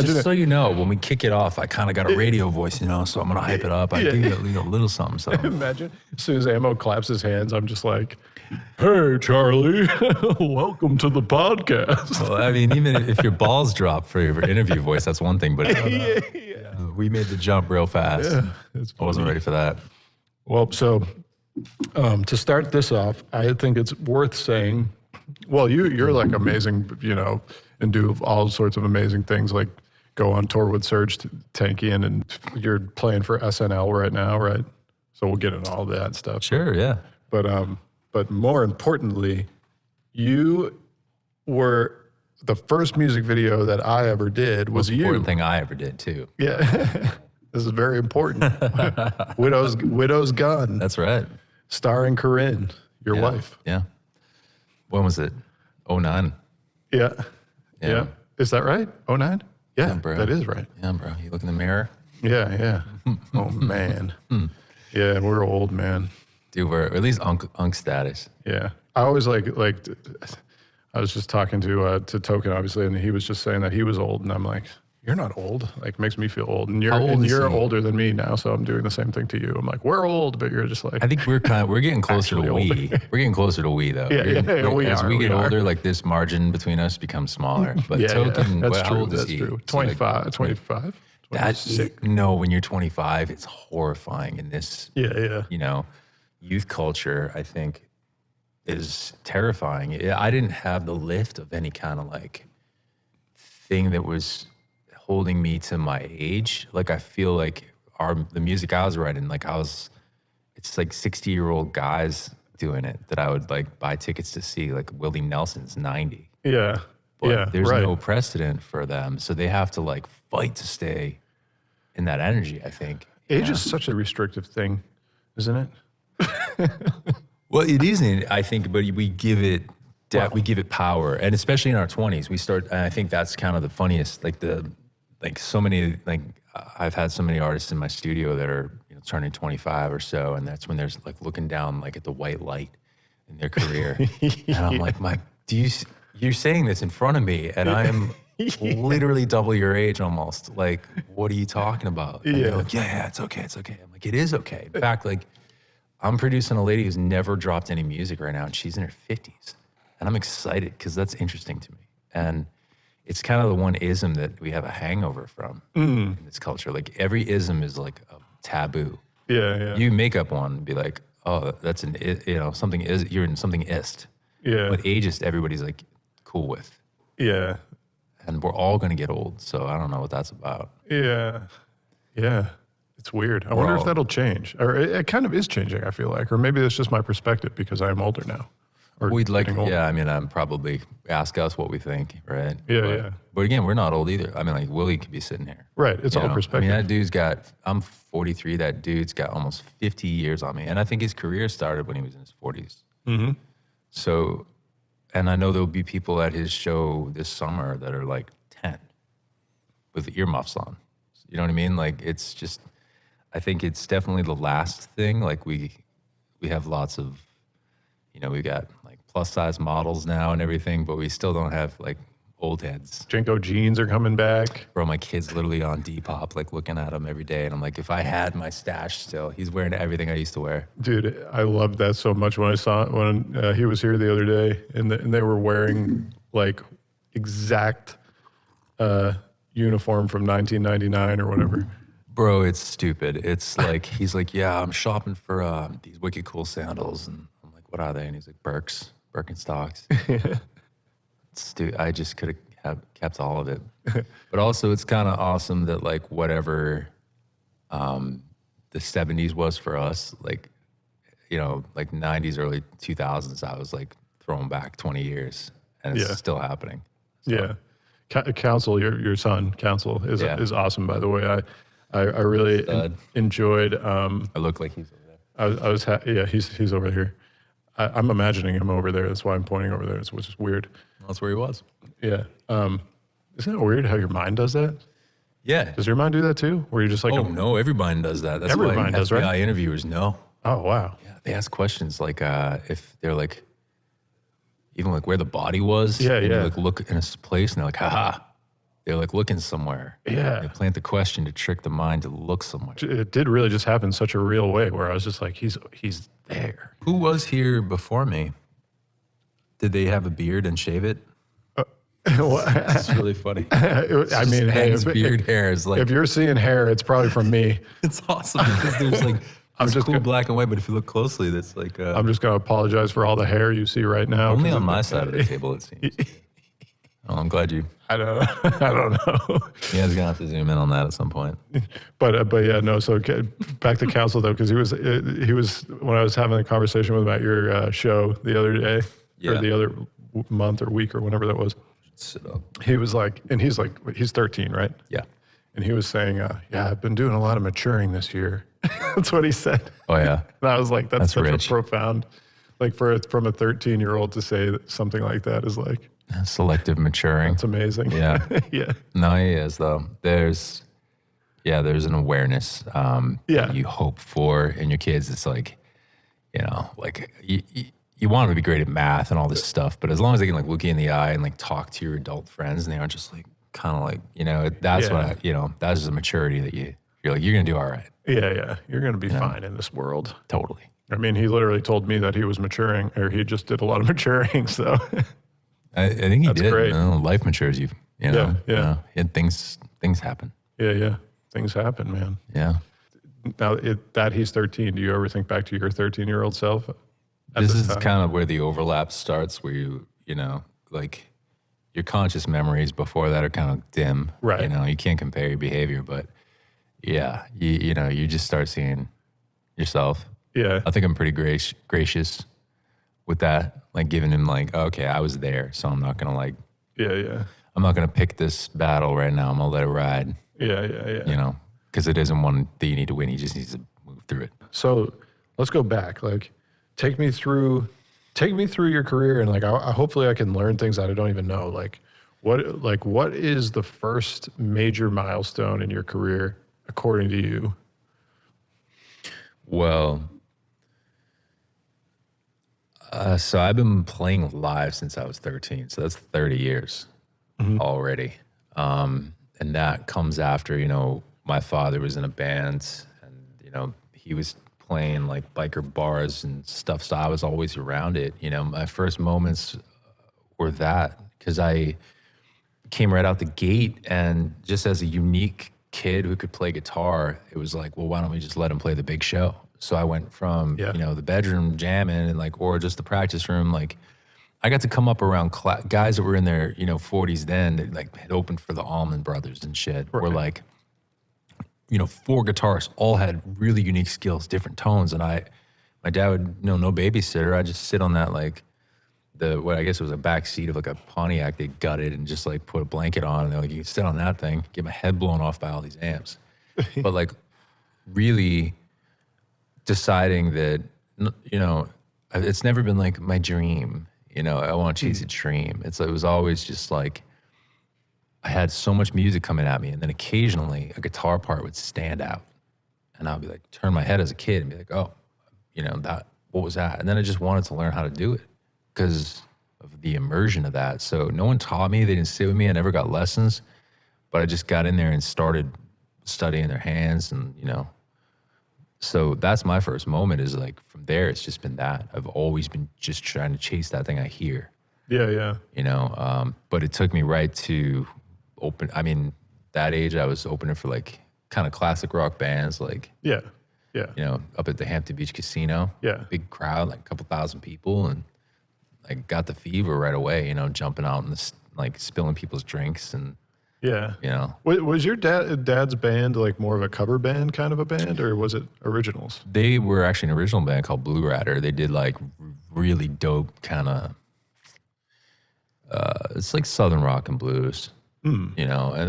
Just so you know, when we kick it off, I kind of got a radio voice, you know, so I'm going to hype it up. I do a little something. Imagine as soon as Ammo claps his hands, I'm just like, hey, Charlie, welcome to the podcast. Well, I mean, even if your balls drop for your interview voice, that's one thing. But we made the jump real fast. Yeah, I wasn't ready for that. Well, so to start this off, I think it's worth saying, well, you're like amazing, you know, and do all sorts of amazing things, like go on tour with Serj Tankian, and you're playing for SNL right now, right? So we'll get into all that stuff. Sure, yeah. But more importantly, you were the first music video that I ever did was you. Important thing I ever did too. Yeah, this is very important. Widow's Gun. That's right. Starring Corinne, your wife. Yeah. When was it? 09. Yeah. Is that right? 09? Yeah, bro. That is right. Yeah, bro. You look in the mirror. Yeah. Oh, man. Yeah, we're old, man. Dude, we're at least unk status. Yeah. I always like I was just talking to Token, obviously, and he was just saying that he was old, and I'm like, you're not old. Like, makes me feel old. And you're older than me now, so I'm doing the same thing to you. I'm like, we're old, but you're just like, I think we're getting closer to we. We're getting closer to we, though. As we get older, like this margin between us becomes smaller. But Token, that's how true. old is he? 25. 25. No, when you're 25, it's horrifying in this, you know, youth culture, I think, is terrifying. I didn't have the lift of any kind of like thing that was holding me to my age. Like, I feel like the music I was writing, like it's like 60-year-old guys doing it that I would like buy tickets to see. Like Willie Nelson's 90. Yeah. But there's no precedent for them. So they have to like fight to stay in that energy, I think. Age is such a restrictive thing, isn't it? Well, it isn't, I think, but we give it we give it power, and especially in our 20s, we start. And I think that's kind of the funniest. So many I've had so many artists in my studio that are turning 25 or so, and that's when there's like looking down like at the white light in their career, and I'm like, Mike, you're saying this in front of me, and I'm literally double your age almost. Like, what are you talking about? And they're like, yeah, it's okay. I'm like, it is okay. In fact, like, I'm producing a lady who's never dropped any music right now, and she's in her 50s. And I'm excited because that's interesting to me. And it's kind of the one ism that we have a hangover from in this culture. Like, every ism is like a taboo. Yeah. You make up one and be like, oh, that's something is, you're in something ist. Yeah. But ageist, everybody's like cool with. Yeah. And we're all going to get old. So I don't know what that's about. Yeah. It's weird. I wonder if that'll change. Or it kind of is changing, I feel like. Or maybe it's just my perspective because I'm older now. Or we'd like, older. I mean, I'm probably ask us what we think, right? Yeah. But again, we're not old either. I mean, like, Willie could be sitting here. Right. It's all perspective. I mean, I'm 43. That dude's got almost 50 years on me. And I think his career started when he was in his 40s. Mm-hmm. So, and I know there'll be people at his show this summer that are like 10 with earmuffs on. You know what I mean? Like, it's just, I think it's definitely the last thing. Like, we have lots of, we got like plus size models now and everything, but we still don't have like old heads. Jinko jeans are coming back. Bro, my kid's literally on Depop, like looking at them every day. And I'm like, if I had my stash still, he's wearing everything I used to wear. Dude, I loved that so much when I saw it, when he was here the other day and they were wearing like exact uniform from 1999 or whatever. Bro, it's stupid. It's like, he's like, yeah, I'm shopping for these wicked cool sandals. And I'm like, what are they? And he's like, Birkenstocks. Dude, I just could have kept all of it. But also, it's kind of awesome that like whatever the 70s was for us, like, like 90s, early 2000s, I was like throwing back 20 years and it's still happening. So. Yeah. Council, your son, Council, is awesome, by the way. I really enjoyed. I look like he's over there. He's over here. I'm imagining him over there. That's why I'm pointing over there, which is weird. That's where he was. Yeah. Isn't it weird how your mind does that? Yeah. Does your mind do that too? Where you're just like, no, every mind does that. That's every why mind does, FBI right? interviewers know. Oh, wow. Yeah, they ask questions like if they're like, even like where the body was. Yeah. You like look in a place and they're like, haha, They're like looking somewhere. Yeah. They plant the question to trick the mind to look somewhere. It did really just happen in such a real way where I was just like, he's there. Who was here before me? Did they have a beard and shave it? It's really funny. I mean, hey, His beard hair is like, if you're seeing hair, it's probably from me. it's awesome because there's like, I'm it's just cool gonna- black and white, but if you look closely, that's like I'm just going to apologize for all the hair you see right now. only 'cause on of my the- side of the table, it seems. Oh, I'm glad you. I don't know. You guys are gonna have to zoom in on that at some point. But yeah, no. So back to counsel though, because he was when I was having a conversation with him at your show the other day or Yeah. the other month or week or whenever that was. Sit up. He was like, and he's 13, right? Yeah. And he was saying, yeah, I've been doing a lot of maturing this year. That's what he said. Oh yeah. And I was like, that's such rich. a profound, like from a 13-year-old to say something like that is like, Selective maturing. it's amazing. Yeah. Yeah. No, he is though. There's an awareness Yeah. that you hope for in your kids. It's like, like you want them to be great at math and all this stuff, but as long as they can like look you in the eye and like talk to your adult friends and they aren't just like kind of like, that's what that's just a maturity that you're like, you're gonna do all right. Yeah. You're going to be fine in this world. Totally. I mean, he literally told me that he was maturing, or he just did a lot of maturing. So I think he did. great. Life matures you. Yeah. And things happen. yeah. Things happen, man. Yeah. Now that he's 13, do you ever think back to your 13-year-old self? This is time? kind of where the overlap starts, where you like your conscious memories before that are kind of dim. Right. You can't compare your behavior, but yeah, you just start seeing yourself. Yeah. I think I'm pretty gracious with that, like giving him like, okay, I was there, so I'm not gonna like, Yeah. I'm not gonna pick this battle right now. I'm gonna let it ride. Yeah. Because it isn't one that you need to win. He just needs to move through it. So let's go back. Like, take me through your career, and like, hopefully I can learn things that I don't even know. Like, what is the first major milestone in your career, according to you? Well, so I've been playing live since I was 13. So that's 30 years already. And that comes after, my father was in a band and, he was playing like biker bars and stuff. So I was always around it. My first moments were that because I came right out the gate, and just as a unique kid who could play guitar, it was like, well, why don't we just let him play the big show? So I went from, the bedroom jamming and like, or just the practice room. Like I got to come up around guys that were in their, 40s then that like had opened for the Allman Brothers and shit. Right. Were like, 4 guitarists all had really unique skills, different tones. And my dad would, no babysitter. I'd just sit on that, like what I guess it was a back seat of like a Pontiac they gutted and just like put a blanket on. And they're like, you can sit on that thing, get my head blown off by all these amps. But like really deciding that, it's never been like my dream, I want to chase a dream. It was always just like, I had so much music coming at me, and then occasionally a guitar part would stand out, and I'll be like, turn my head as a kid and be like, oh, what was that? And then I just wanted to learn how to do it because of the immersion of that. So no one taught me, they didn't sit with me, I never got lessons, but I just got in there and started studying their hands, and so that's my first moment. Is like from there, it's just been that. I've always been just trying to chase that thing I hear. Yeah. But it took me right to open. I mean, that age, I was opening for like kind of classic rock bands, like Yeah. up at the Hampton Beach Casino. Yeah. Big crowd, like a couple thousand people, and I got the fever right away. Jumping out and like spilling people's drinks, and Yeah. you Was your dad's band like more of a cover band kind of a band, or was it originals? They were actually an original band called Blue Rider. They did like really dope kind of, it's like Southern rock and blues, and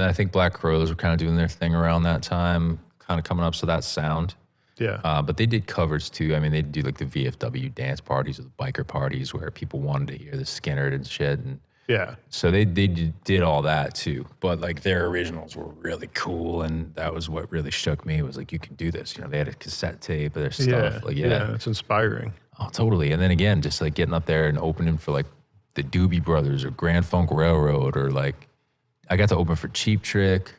I think Black Crowes were kind of doing their thing around that time, kind of coming up. So that sound. Yeah. But they did covers too. I mean, they'd do like the VFW dance parties or the biker parties where people wanted to hear the Skinner and shit. And Yeah. so they did all that too. But like their originals were really cool. And that was what really shook me, was like, you can do this. They had a cassette tape of their stuff. Yeah. It's inspiring. Oh, totally. And then again, just like getting up there and opening for like the Doobie Brothers or Grand Funk Railroad, or like I got to open for Cheap Trick.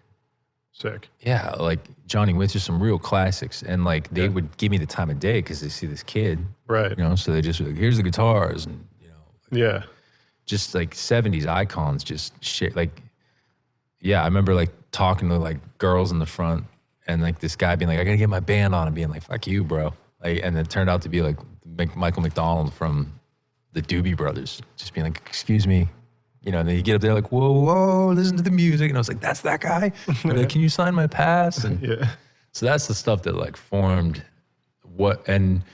Sick. Yeah, like Johnny Winter, some real classics. And like they would give me the time of day because they see this kid. Right. You know, so they just were like, here's the guitars and, you know. Yeah. Just like 70s icons, just shit. Like, yeah, I remember like talking to like girls in the front and like this guy being like, I gotta get my band on and being like, fuck you, bro. Like, and it turned out to be like Michael McDonald from the Doobie Brothers, just being like, excuse me. You know, and then you get up there like, whoa, whoa, listen to the music. And I was like, that's that guy? Like, can you sign my pass? And Yeah. so that's the stuff that like formed what, and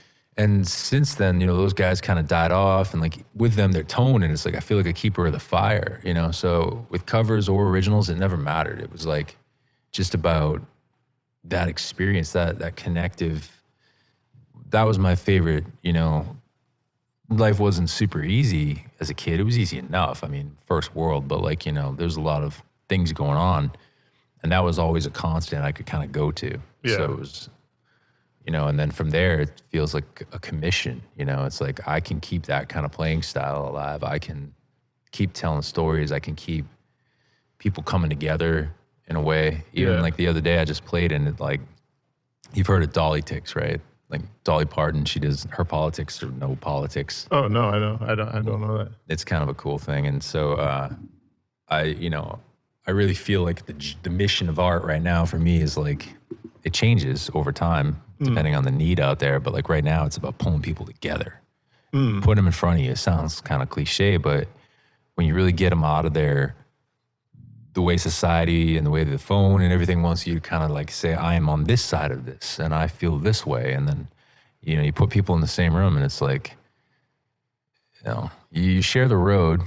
since then, you know, those guys kind of died off and like with them, their tone, and it's like, I feel like a keeper of the fire, you know? So with covers or originals, it never mattered. It was like just about that experience, that connective, that was my favorite, you know. Life wasn't super easy as a kid. It was easy enough. I mean, first world, but like, you know, there's a lot of things going on. And that was always a constant I could kind of go to. Yeah. So it was, you know, and then from there, it feels like a commission. You know, it's like I can keep that kind of playing style alive. I can keep telling stories. I can keep people coming together in a way. Even like the other day, I just played and it, like, you've heard of Dolly Ticks, right? Like Dolly Parton, she does her politics or no politics. Oh no, I don't know that. It's kind of a cool thing, and so I really feel like the mission of art right now for me is like it changes over time depending on the need out there. But like right now, it's about pulling people together, putting them in front of you. It sounds kind of cliche, but when you really get them out of there, the way society and the way the phone and everything wants you to kind of like say, I am on this side of this and I feel this way. And then, you know, you put people in the same room and it's like, you know, you share the road,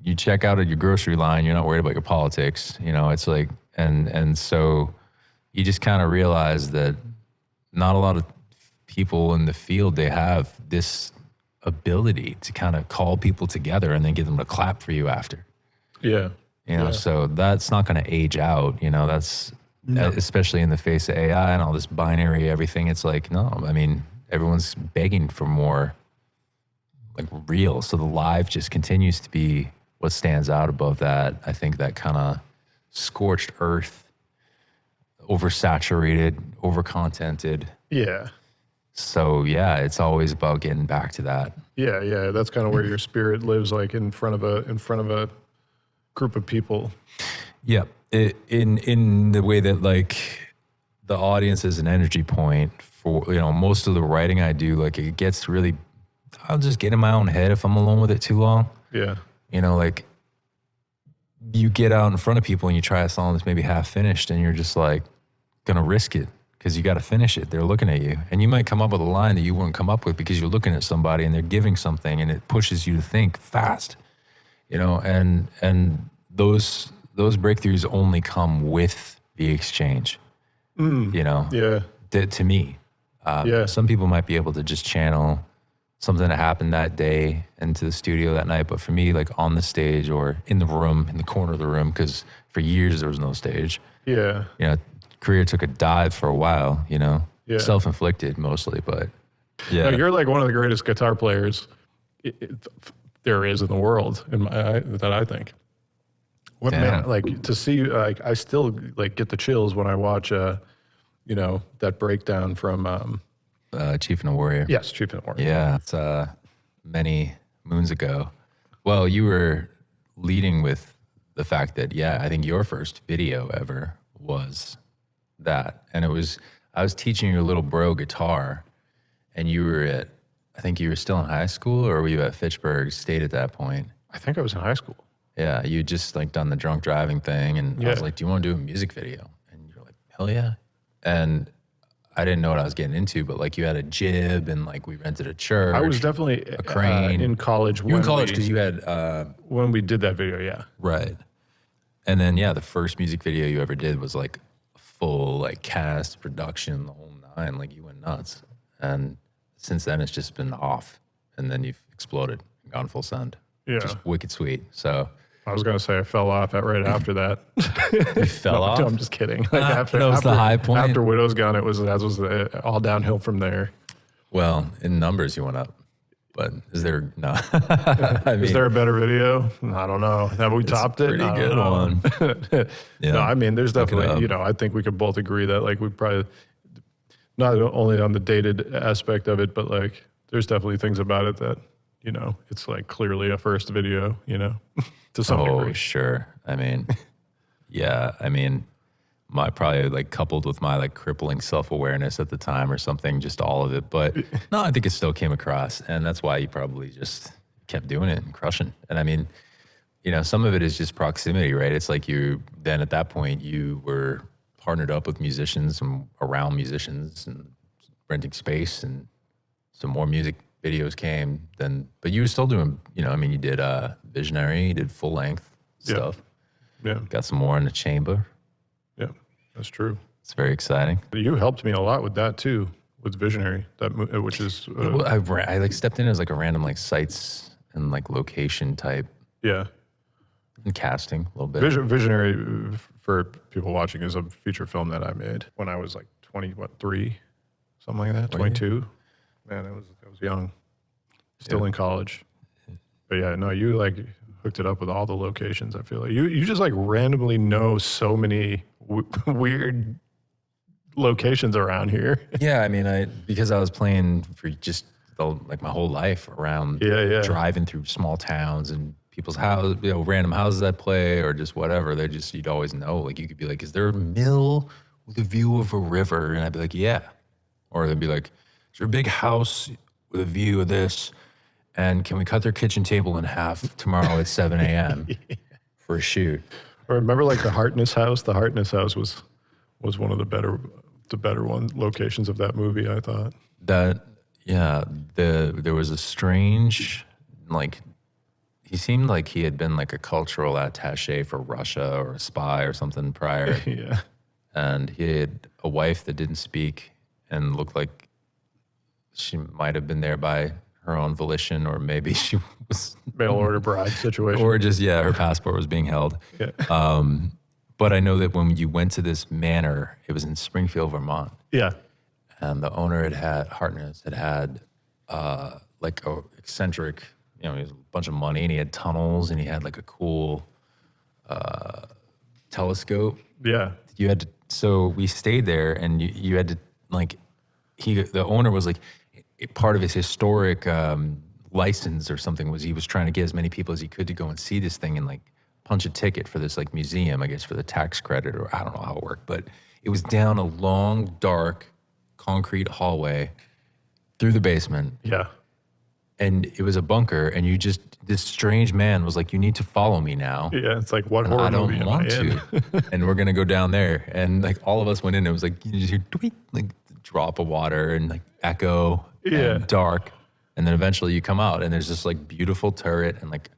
you check out at your grocery line, you're not worried about your politics, you know, it's like, and so you just kind of realize that not a lot of people in the field, they have this ability to kind of call people together and then get them to clap for you after. Yeah. You know, so that's not going to age out, you know, that's, especially in the face of AI and all this binary everything. It's like, no, I mean, everyone's begging for more like real. So the live just continues to be what stands out above that. I think that kind of scorched earth, oversaturated, overcontented. Yeah. So yeah, it's always about getting back to that. Yeah. Yeah. That's kind of where your spirit lives, like in front of a group of people. Yeah, in the way that like the audience is an energy point for, you know, most of the writing I do, like it gets really, I'll just get in my own head if I'm alone with it too long. Yeah. You know, like you get out in front of people and you try a song that's maybe half finished and you're just like gonna risk it because you got to finish it. They're looking at you and you might come up with a line that you wouldn't come up with because you're looking at somebody and they're giving something and it pushes you to think fast. You know, and those breakthroughs only come with the exchange. You know, to me, some people might be able to just channel something that happened that day into the studio that night, but for me, like on the stage or in the room, in the corner of the room, because for years there was no stage. Yeah, you know, career took a dive for a while. You know, self-inflicted mostly, but no, you're like one of the greatest guitar players there is in the world, that I think. What man, like to see, like I still like get the chills when I watch, you know, that breakdown from Chief and a Warrior. Yes, Chief and a Warrior. Yeah, it's many moons ago. Well, you were leading with the fact that I think your first video ever was that, and it was I was teaching your little bro guitar, and you were at. I think you were still in high school, or were you at Fitchburg State at that point? I think I was in high school. Yeah, you just like done the drunk driving thing, and I was like, "Do you want to do a music video?" And you're like, "Hell yeah!" And I didn't know what I was getting into, but like you had a jib, and like we rented a church. I was definitely a crane in college. You were in college because you had when we did that video, right. And then the first music video you ever did was like full like cast production, the whole nine. Like you went nuts, and since then it's just been off, and then you've exploded and gone full send. Yeah, just wicked sweet. So I was gonna say I fell off right after that. You fell off? No, I'm just kidding. Like that was the high point. After Widow's Gone, that was all downhill from there. Well, in numbers you went up. But is there no? I mean, Is there a better video? I don't know. Have we topped it? pretty I good don't know. one. Yeah. No, I mean, there's Look it definitely, up. you know, I think we could both agree that like we probably, not only on the dated aspect of it, but like there's definitely things about it that, you know, it's like clearly a first video, you know, to some Oh, degree. sure. I mean, yeah. I mean, my probably like coupled with my like crippling self-awareness at the time or something, just all of it. But no, I think it still came across, and that's why you probably just kept doing it and crushing. And I mean, you know, some of it is just proximity, right? It's like you then at that point you were partnered up with musicians and around musicians and renting space, and some more music videos came. Then, but you were still doing, you know, I mean, you did Visionary, you did full length stuff. Yeah. Got some more in the chamber. Yeah. That's true. It's very exciting. You helped me a lot with that too, with Visionary, which is, Well, I like stepped in as like a random like sites and like location type yeah. and casting a little bit. Visionary, for people watching, is a feature film that I made when I was like 23, something like that, 22. Man, I was young, still in college. But yeah, no, you like hooked it up with all the locations. I feel like you just like randomly know so many weird locations around here. Yeah, I mean, because I was playing for just like my whole life around Yeah. driving through small towns and people's houses, you know, random houses I play or just whatever. You'd always know. Like you could be like, is there a mill with a view of a river? And I'd be like, yeah. Or they'd be like, is there a big house with a view of this? And can we cut their kitchen table in half tomorrow at 7 a.m. for a shoot? Or remember like the Hartness House? The Hartness House was one of the better locations of that movie, I thought. There was a strange, like, he seemed like he had been like a cultural attaché for Russia or a spy or something prior. Yeah. And he had a wife that didn't speak and looked like she might have been there by her own volition, or maybe she was Mail order bride situation. or just, her passport was being held. Yeah. But I know that when you went to this manor, it was in Springfield, Vermont. Yeah. And the owner Hartness had like a eccentric, you know, he had a bunch of money, and he had tunnels, and he had like a cool telescope. Yeah. So we stayed there, and you had to like, the owner was like, part of his historic license or something was he was trying to get as many people as he could to go and see this thing and like punch a ticket for this like museum, I guess for the tax credit, or I don't know how it worked, but it was down a long, dark concrete hallway through the basement. Yeah. And it was a bunker, and this strange man was like, you need to follow me now. Yeah. It's like, what And horror I don't movie am want I in? to. And we're going to go down there. And like all of us went in, and it was like, you just hear tweet, like drop of water and like echo and dark. And then eventually you come out, and there's this like beautiful turret and like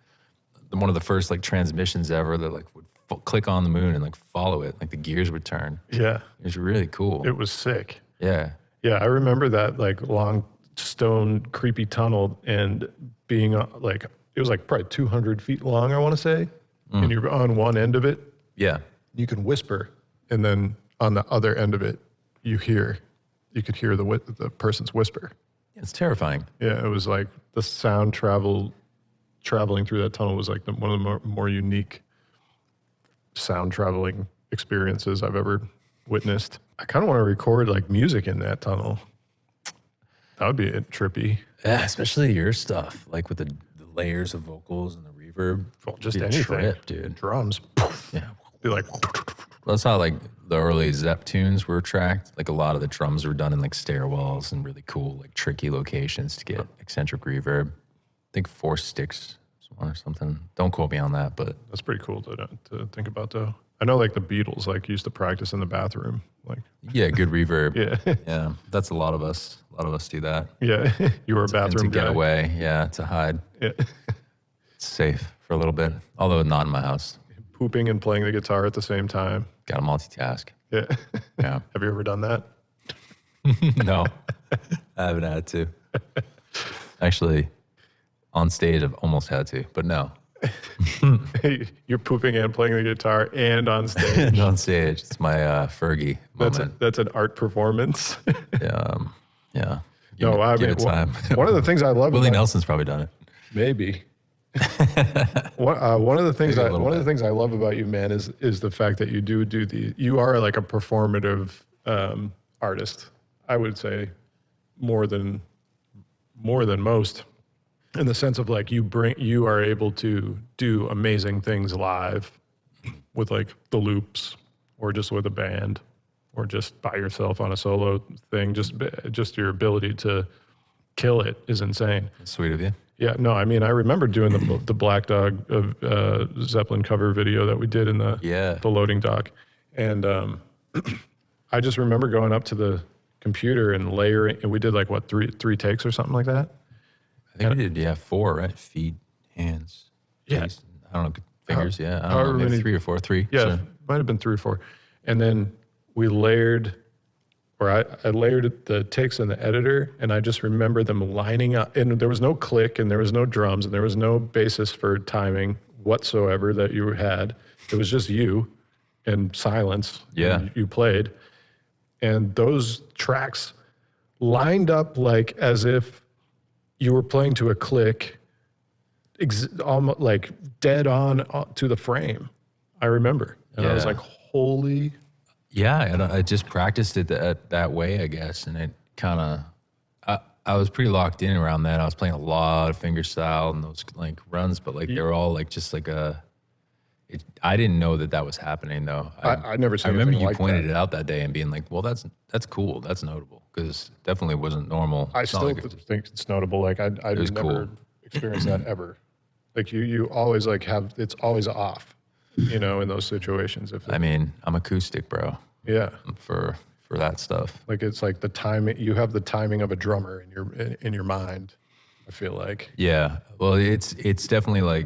one of the first like transmissions ever that like would click on the moon and like follow it. Like the gears would turn. Yeah. It was really cool. It was sick. Yeah. Yeah. I remember that like long stone creepy tunnel and being like, it was like probably 200 feet long, I want to say. And you're on one end of it. Yeah. You can whisper. And then on the other end of it, you could hear the person's whisper. It's terrifying. Yeah, it was like the sound traveling through that tunnel was like one of the more unique sound traveling experiences I've ever witnessed. I kind of want to record like music in that tunnel. That would be trippy. Yeah, especially your stuff, like with the layers of vocals and the reverb. Well, just Be a anything. trip, dude. Drums. Yeah. Be like, That's how like the early Zepp tunes were tracked. Like a lot of the drums were done in like stairwells and really cool, like tricky locations to get eccentric reverb. I think 4 Sticks or something. Don't quote me on that, but that's pretty cool to think about though. I know like the Beatles like used to practice in the bathroom. Like, yeah, good reverb. yeah. Yeah, that's a lot of us. A lot of us do that. Yeah. You were a And bathroom to get guy. away, yeah, to hide. Yeah. It's safe for a little bit, although not in my house. Pooping and playing the guitar at the same time. Got to multitask. Yeah. Yeah. Have you ever done that? No, I haven't had to. Actually, on stage, I've almost had to, but no. You're pooping and playing the guitar and on stage. On stage, it's my Fergie moment. That's an art performance. Yeah. No, I give mean, it time. one of the things I love Willie about Nelson's probably done it. maybe one of the things Maybe a one little of the things I love about you, man, is the fact that you do you are like a performative artist. I would say more than most, in the sense of like you are able to do amazing things live with like the loops, or just with a band, or just by yourself on a solo thing. Just your ability to kill it is insane. Sweet of you. Yeah, no, I mean, I remember doing the Black Dog Zeppelin cover video that we did in the loading dock, and I just remember going up to the computer and layering, and we did like what three takes or something like that. I think we did 4, right? Feet, hands, face. I don't know, fingers. I don't know, maybe 3 or 4. 3. Yeah, So. might have been 3 or 4, and then we layered. Or I layered the takes in the editor, and I just remember them lining up. And there was no click, and there was no drums, and there was no basis for timing whatsoever that you had. It was just you and silence. Yeah. And you played. And those tracks lined up like as if you were playing to a click, almost like dead on to the frame. I remember. And I was like, holy... Yeah, and I just practiced it that way, I guess, and it kind of, I was pretty locked in around that. I was playing a lot of fingerstyle and those like runs, but like they were all like just like I didn't know that was happening though. I never seen I remember anything you like pointed that. it out that day and being like, well, that's cool, that's notable, because definitely wasn't normal. I It's not still like think it's notable. Like I was never cool. experienced that ever. Like you always like it's always off, in those situations. I mean, I'm acoustic, bro. Yeah. For that stuff. Like it's like the timing. You have the timing of a drummer in your mind. I feel like. Yeah. Well, it's definitely like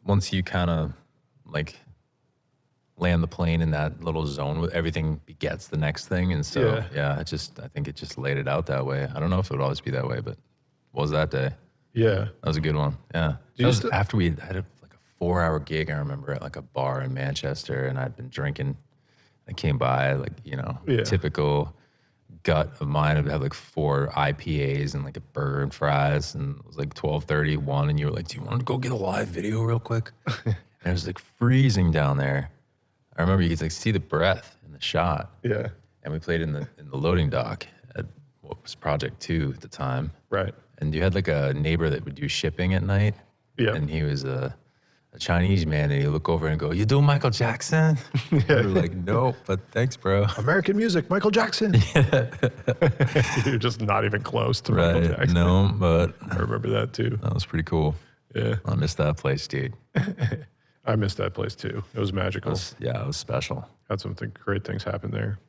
once you kind of like land the plane in that little zone, with everything begets the next thing, and so I think it just laid it out that way. I don't know if it would always be that way, but what was that day? Yeah. That was a good one. Yeah. That was after we had like a 4-hour gig. I remember at like a bar in Manchester, and I'd been drinking. I came by, like, typical gut of mine. I'd have like 4 IPAs and like a burger and fries, and it was like 12:30, 1, and you were like, do you want to go get a live video real quick? And it was like freezing down there. I remember you could like see the breath in the shot. Yeah. And we played in the loading dock at what was Project 2 at the time. Right. And you had like a neighbor that would do shipping at night. Yeah. And he was a Chinese man, and he'd look over and go, you do Michael Jackson? We were like, no, but thanks, bro. American music, Michael Jackson. You're just not even close to Michael Jackson. No, but I remember that too. that was pretty cool. Yeah. I missed that place, dude. I missed that place too. It was magical. It was special. Had some great things happen there.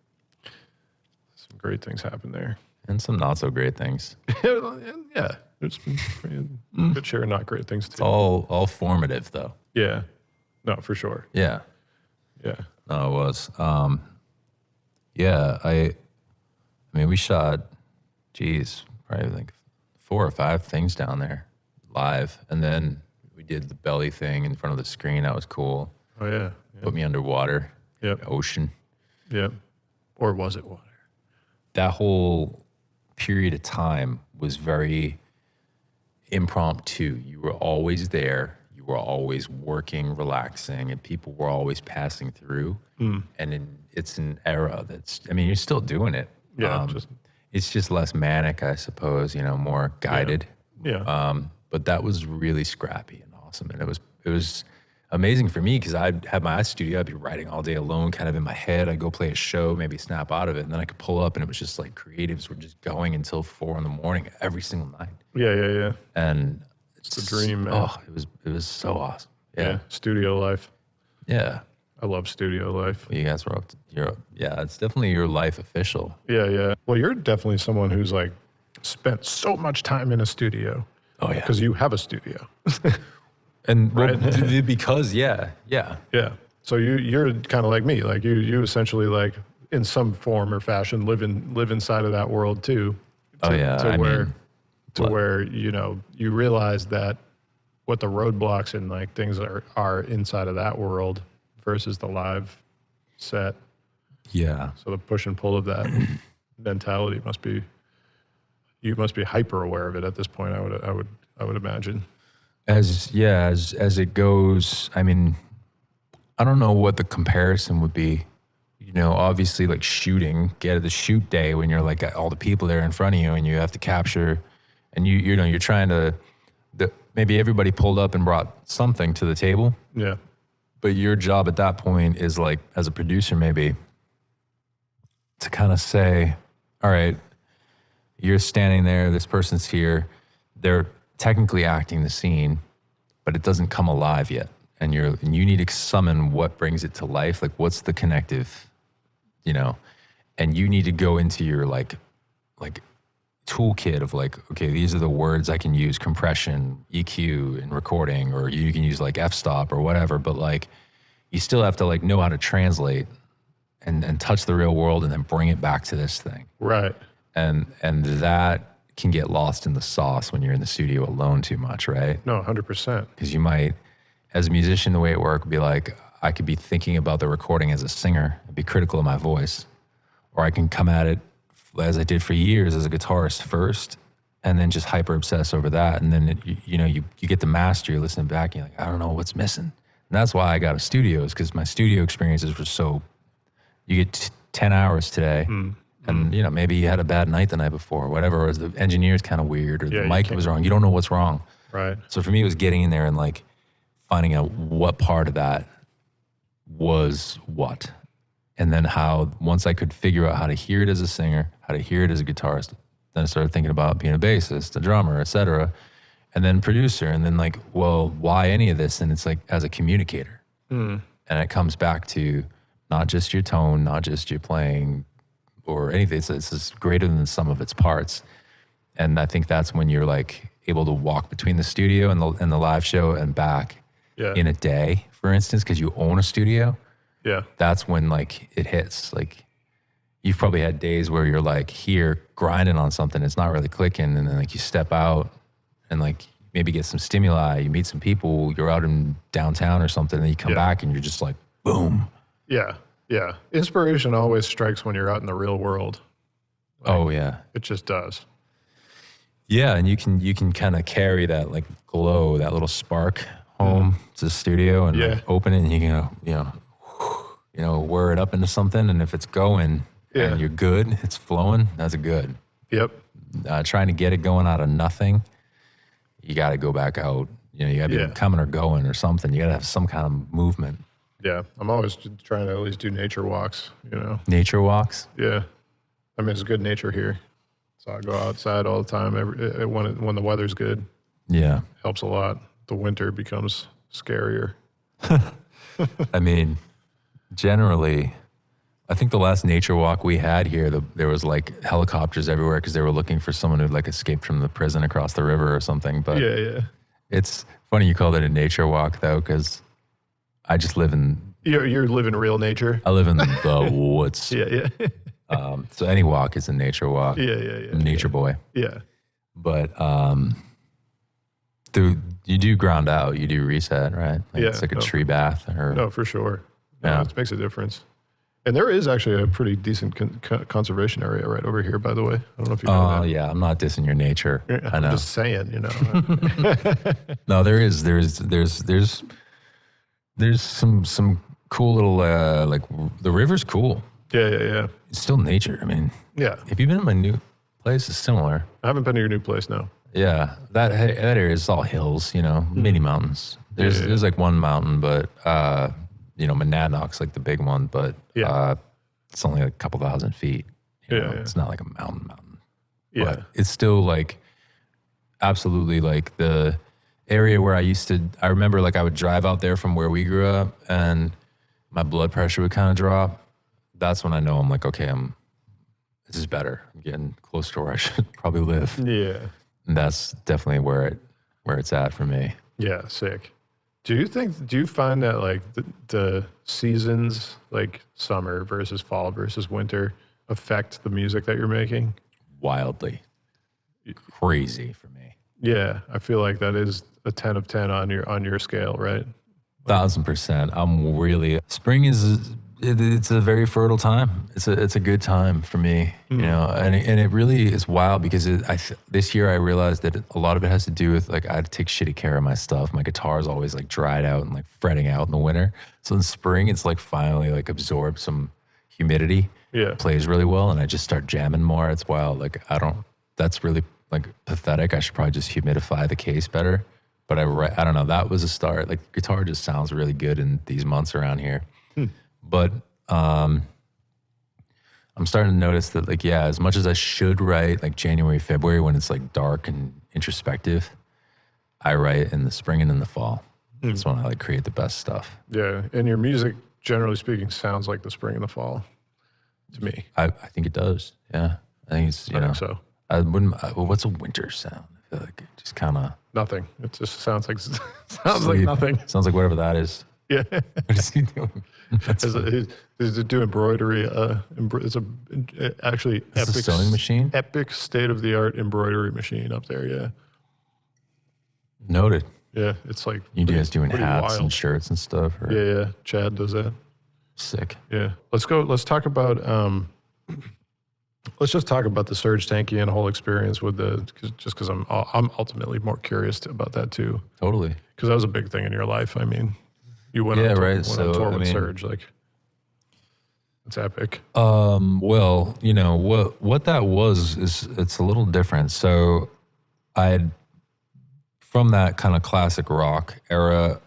Some great things happen there. And some not so great things. Yeah. There's been a good share of not great things too. It's all formative, though. Yeah. No, for sure. Yeah. Yeah. No, it was. I mean, we shot, probably like 4 or 5 things down there live. And then we did the belly thing in front of the screen. That was cool. Oh, yeah. Put me underwater. Yep. Ocean. Yep. Or was it water? That whole period of time was very impromptu. You were always there. You were always working, relaxing, and people were always passing through. And it's an era you're still doing it. Yeah. It's just less manic, I suppose, more guided. Yeah. But that was really scrappy and awesome. And it was amazing for me because I'd have my studio. I'd be writing all day alone, kind of in my head. I'd go play a show, maybe snap out of it, and then I could pull up, and it was just like creatives were just going until 4 a.m. every single night. Yeah. And It's the dream, man. Oh, it was so awesome. Yeah. Studio life. Yeah. I love studio life. Well, you guys were it's definitely your life official. Yeah. Well, you're definitely someone who's like spent so much time in a studio. Oh, yeah. Because you have a studio. And Right. because, yeah. Yeah. So you're kind of like me. Like you essentially like in some form or fashion live inside of that world too. Where you realize that what the roadblocks and like things are inside of that world versus the live set. Yeah. So the push and pull of that mentality must be you must be hyper aware of it at this point. I would imagine. As it goes, I mean, I don't know what the comparison would be. You know, obviously, like shooting, get the shoot day when you're like got all the people there in front of you and you have to capture, and you know you're trying to. Maybe everybody pulled up and brought something to the table. Yeah. But your job at that point is like, as a producer, maybe to kind of say, all right, you're standing there, this person's here, they're technically acting the scene, but it doesn't come alive yet. And you need to summon what brings it to life. Like, what's the connective, you know? And you need to go into your like toolkit of like, okay, these are the words I can use: compression, EQ, and recording, or you can use like f-stop or whatever. But like, you still have to like know how to translate and touch the real world and then bring it back to this thing. Right. And that can get lost in the sauce when you're in the studio alone too much, right? No, 100%. Because you might, as a musician, the way it worked would be like, I could be thinking about the recording as a singer and be critical of my voice, or I can come at it as I did for years as a guitarist first, and then just hyper obsess over that. And then, you get the master, you're listening back, and you're like, I don't know what's missing. And that's why I got a studio, is because my studio experiences were so, you get 10 hours today, and maybe you had a bad night the night before, or whatever, or the engineer's kind of weird, or the mic was wrong. You don't know what's wrong. Right. So for me, it was getting in there and like finding out what part of that was what. And then how, once I could figure out how to hear it as a singer, how to hear it as a guitarist, then I started thinking about being a bassist, a drummer, etc. And then producer. And then like, well, why any of this? And it's like, as a communicator. And it comes back to not just your tone, not just your playing or anything. It's just greater than the sum of its parts. And I think that's when you're like able to walk between the studio and the live show and back in a day, for instance, because you own a studio. Yeah. That's when like it hits. Like, you've probably had days where you're like here grinding on something, it's not really clicking, and then like you step out and like maybe get some stimuli, you meet some people, you're out in downtown or something, and you come back and you're just like, boom. Yeah. Yeah. Inspiration always strikes when you're out in the real world. Like, oh yeah. It just does. Yeah. And you can kind of carry that like glow, that little spark home to the studio and like open it, and you can whir it up into something. And if it's going and you're good, it's flowing, that's a good. Yep. Trying to get it going out of nothing, you got to go back out. You got to be coming or going or something. You got to have some kind of movement. Yeah. I'm always trying to at least do nature walks, Nature walks? Yeah. I mean, it's good nature here. So I go outside all the time when the weather's good. Yeah. Helps a lot. The winter becomes scarier. I mean, generally, I think the last nature walk we had here, there was like helicopters everywhere because they were looking for someone who'd like escaped from the prison across the river or something. But it's funny you call it a nature walk though, because I just live in... You're living real nature? I live in the woods. Yeah. So any walk is a nature walk. Yeah. I'm a nature boy. Yeah. But you do ground out, you do reset, right? Like it's like a tree bath. No, for sure. No, it makes a difference. And there is actually a pretty decent conservation area right over here, by the way. I don't know if you know that. Oh, yeah. I'm not dissing your nature. I know. I'm just saying, No, there's some cool little, like the river's cool. Yeah. It's still nature. I mean, Have you been in my new place? It's similar. I haven't been to your new place, no. Yeah. That area is all hills, mini mountains. There's like one mountain, but, Monadnock's like the big one, but it's only like a couple thousand feet. It's not like a mountain. Yeah. But it's still like absolutely like the area where I remember like I would drive out there from where we grew up and my blood pressure would kind of drop. That's when I know I'm like, okay, this is better. I'm getting close to where I should probably live. Yeah. And that's definitely where it's at for me. Yeah, sick. Do you find that like the seasons, like summer versus fall versus winter, affect the music that you're making? Wildly. Crazy for me. Yeah, I feel like that is a 10 of 10 on your scale, right? 1,000%. I'm really, spring is it's a very fertile time. It's a good time for me, you know, and it really is wild because this year I realized that a lot of it has to do with like I had to take shitty care of my stuff. My guitar is always like dried out and like fretting out in the winter. So in spring, it's like finally like absorbed some humidity. Yeah. It plays really well, and I just start jamming more. It's wild. Like that's really like pathetic. I should probably just humidify the case better. But I don't know. That was a start. Like guitar just sounds really good in these months around here. But I'm starting to notice that, like, yeah, as much as I should write like January, February when it's like dark and introspective, I write in the spring and in the fall. That's when I like create the best stuff. Yeah, and your music, generally speaking, sounds like the spring and the fall to me. I think it does. Yeah, I think it's I think so. I wouldn't. What's a winter sound? I feel like it just kind of Nothing. It just sounds like like nothing. Sounds like whatever that is. Yeah. What is he doing? Does it do embroidery? It's actually It's a sewing machine. epic state of the art embroidery machine up there. Yeah. Noted. Yeah. It's like You guys doing pretty hats wild. and shirts and stuff? Or? Yeah. Chad does that. Sick. Yeah. Let's talk about let's just talk about the Serj Tankian whole experience with because I'm ultimately more curious about that too. Totally. Because that was a big thing in your life. I mean, you went Yeah, on tour, right. went So, on tour I with mean- Serj. Like, it's epic. Well, you know what that was is it's a little different. So, from that kind of classic rock era,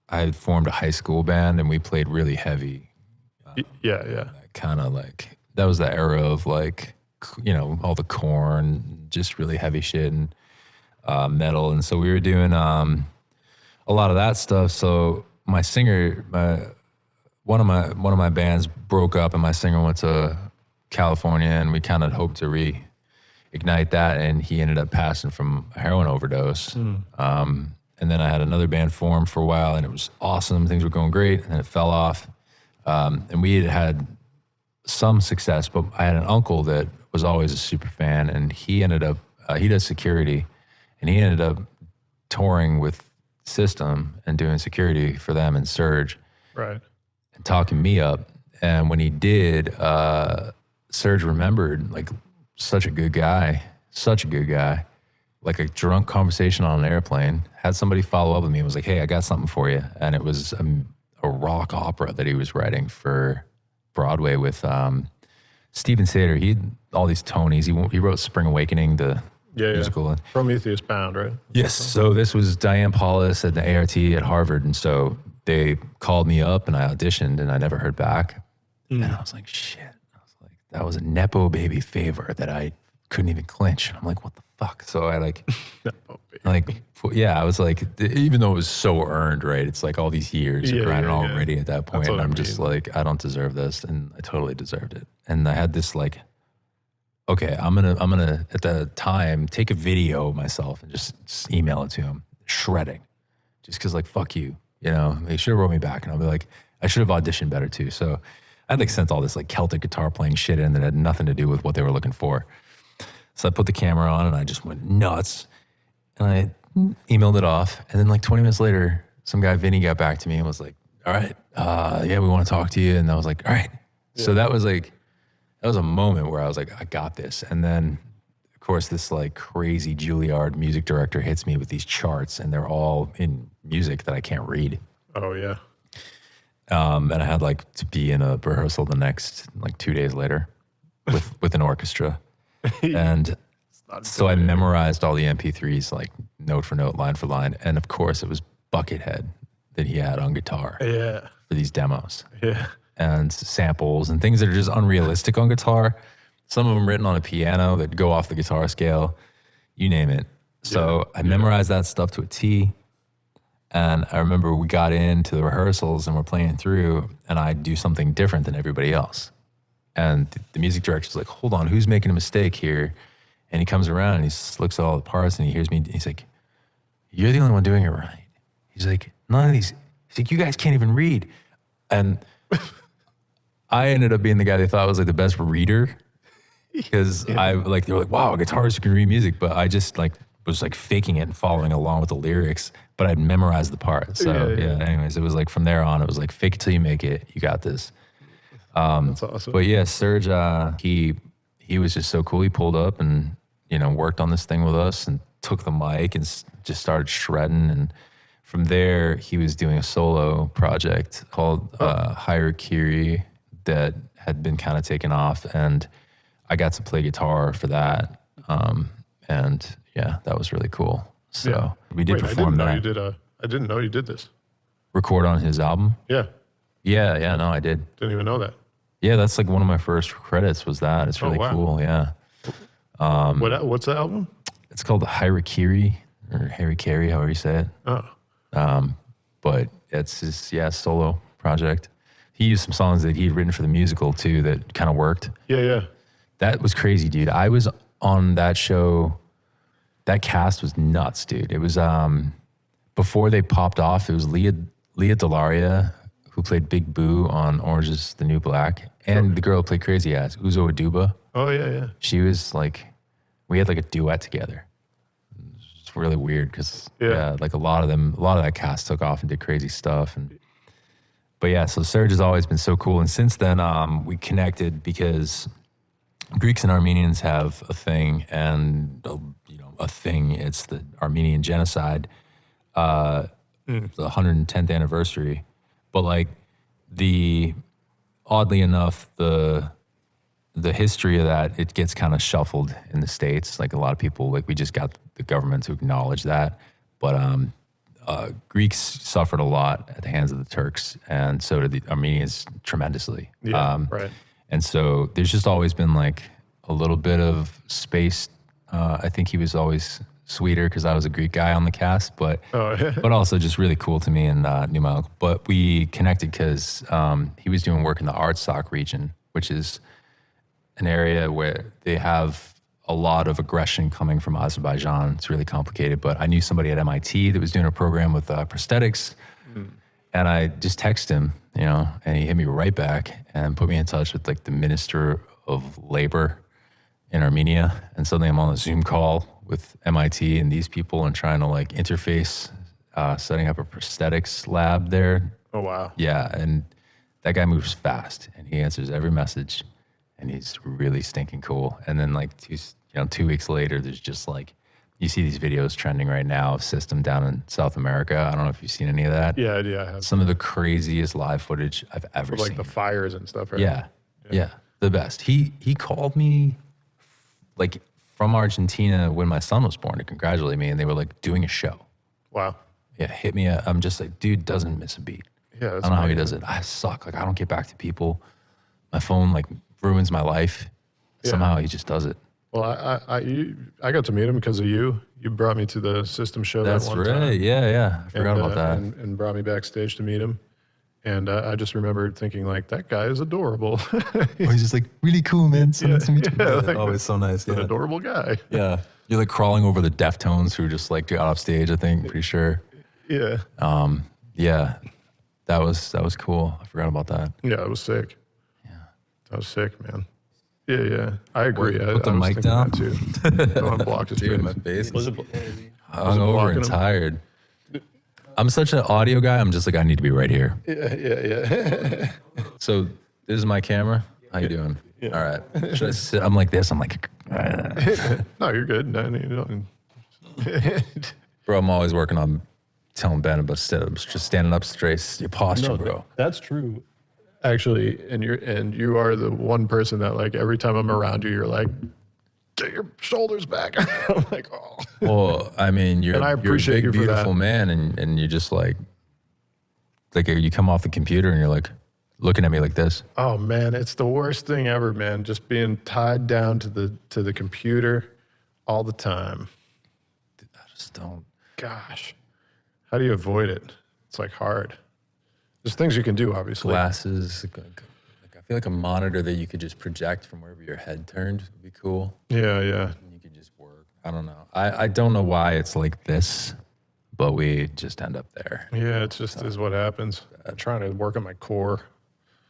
I had formed a high school band and we played really heavy. Yeah. Kind of like that was the era of like you know all the Korn, just really heavy shit and metal. And so we were doing a lot of that stuff. So my singer, one of my bands broke up, and my singer went to California, and we kind of hoped to reignite that, and he ended up passing from a heroin overdose. And then I had another band form for a while, and it was awesome. Things were going great, and then it fell off. And we had some success, but I had an uncle that was always a super fan, and he ended up he does security, and he ended up touring with System and doing security for them and Serj. Right. And talking me up. And when he did, Serj remembered, like, such a good guy, like a drunk conversation on an airplane, had somebody follow up with me and was like, hey, I got something for you. And it was a rock opera that he was writing for Broadway with Stephen Sater. He had all these Tonys. He wrote Spring Awakening, the musical. Yeah. Prometheus Bound, right? Yes. So this was Diane Paulus at the ART at Harvard. And so they called me up and I auditioned and I never heard back. And I was like, shit. I was like, that was a Nepo baby favor that I couldn't even clinch. And I'm like, what the fuck? So I I was like, even though it was so earned, right? It's like all these years of grinding already at that point. And I'm just like, I don't deserve this. And I totally deserved it. And I had this like, okay, I'm gonna at the time take a video of myself and just email it to him, shredding, just because like fuck you, you know. They should have wrote me back, and I'll be like, I should have auditioned better too. So I like sent all this like Celtic guitar playing shit in that had nothing to do with what they were looking for. So I put the camera on and I just went nuts, and I emailed it off. And then like 20 minutes later, some guy Vinny got back to me and was like, all right, yeah, we want to talk to you. And I was like, all right. Yeah. So that was a moment where I was like, I got this. And then, of course, this like crazy Juilliard music director hits me with these charts, and they're all in music that I can't read. Oh, yeah. And I had like to be in a rehearsal the next, like 2 days later with an orchestra. And so I memorized all the MP3s, like note for note, line for line. And of course, it was Buckethead that he had on guitar for these demos. Yeah. And samples and things that are just unrealistic on guitar. Some of them written on a piano that go off the guitar scale, you name it. So I memorized that stuff to a T. And I remember we got into the rehearsals and we're playing through, and I do something different than everybody else. And the music director's like, hold on, who's making a mistake here? And he comes around and he looks at all the parts and he hears me. He's like, you're the only one doing it right. He's like, none of these, he's like, you guys can't even read. And I ended up being the guy they thought was like the best reader, because they were like, wow, a guitarist who can read music. But I just like was like faking it and following along with the lyrics, but I'd memorized the part. So anyways, it was like from there on, it was like fake it till you make it. You got this. That's awesome. But yeah, Serj, he was just so cool. He pulled up and, worked on this thing with us and took the mic and just started shredding. And from there, he was doing a solo project called Hierarchy that had been kind of taken off. And I got to play guitar for that. And yeah, that was really cool. So we did perform that. I didn't know you did this. Record on his album? Yeah. Yeah, no, I did. Didn't even know that. Yeah, that's like one of my first credits was that. It's really cool, yeah. What's the album? It's called Hierarchy or Harikari, however you say it. Oh. But it's his solo project. He used some songs that he had written for the musical too that kind of worked. Yeah. That was crazy, dude. I was on that show. That cast was nuts, dude. It was before they popped off, it was Leah Delaria, who played Big Boo on Orange is the New Black, and the girl who played Crazy Ass, Uzo Aduba. Oh, yeah. She was like, we had like a duet together. It's really weird because, like a lot of that cast took off and did crazy stuff. But yeah, so Serj has always been so cool. And since then, we connected because Greeks and Armenians have a thing, and it's the Armenian genocide, the 110th anniversary. But like oddly enough, the history of that, it gets kind of shuffled in the States. Like a lot of people, like we just got the government to acknowledge that. But Greeks suffered a lot at the hands of the Turks, and so did the Armenians tremendously. Yeah, right. And so there's just always been like a little bit of space. I think he was always sweeter because I was a Greek guy on the cast, but also just really cool to me and knew my uncle. But we connected because he was doing work in the Artsakh region, which is an area where they have a lot of aggression coming from Azerbaijan. It's really complicated, but I knew somebody at MIT that was doing a program with prosthetics, and I just texted him, and he hit me right back and put me in touch with like the Minister of Labor in Armenia. And suddenly I'm on a Zoom call with MIT and these people and trying to like interface, setting up a prosthetics lab there. Oh, wow. Yeah, and that guy moves fast and he answers every message and he's really stinking cool. And then like 2 weeks later, there's just like, you see these videos trending right now of System down in South America. I don't know if you've seen any of that. Yeah, I have. Some of the craziest live footage I've ever seen. Like the fires and stuff, right? Yeah, the best. He called me like from Argentina when my son was born to congratulate me, and they were like doing a show. Wow. Yeah, hit me up. I'm just like, dude doesn't miss a beat. Yeah, I don't know how he does it. I suck. Like I don't get back to people. My phone like ruins my life. Somehow he just does it. Well, I got to meet him because of you. You brought me to the System show That's that one right. time. Yeah. I forgot about that. And brought me backstage to meet him. And I just remembered thinking like, that guy is adorable. He's just like, really cool, man. So nice to meet you. like, oh, it's so nice. An adorable guy. Yeah. You're like crawling over the Deftones who just like got off stage, I think, pretty sure. Yeah. Yeah. That was cool. I forgot about that. Yeah, it was sick. Yeah. That was sick, man. Yeah. I agree. Put the I was mic thinking down. That too. Don't block his Dude, my face. face is hungover and tired. I'm such an audio guy. I'm just like, I need to be right here. Yeah. So this is my camera. How you doing? Yeah. All right. Should I sit? I'm like this. I'm like, no, you're good. No, you don't. Bro, I'm always working on telling Ben about just standing up straight. Your posture, bro. That's true. Actually, and you are the one person that like every time I'm around you, you're like, get your shoulders back. I'm like, oh. Well, I mean, you're a big, beautiful man, and you're just like you come off the computer and you're like looking at me like this. Oh man, it's the worst thing ever, man. Just being tied down to the computer all the time. I just don't. Gosh, how do you avoid it? It's like hard. There's things you can do, obviously. Glasses. I feel like a monitor that you could just project from wherever your head turned would be cool. Yeah. And you could just work. I don't know. I don't know why it's like this, but we just end up there. Yeah, it just is what happens. I'm trying to work on my core.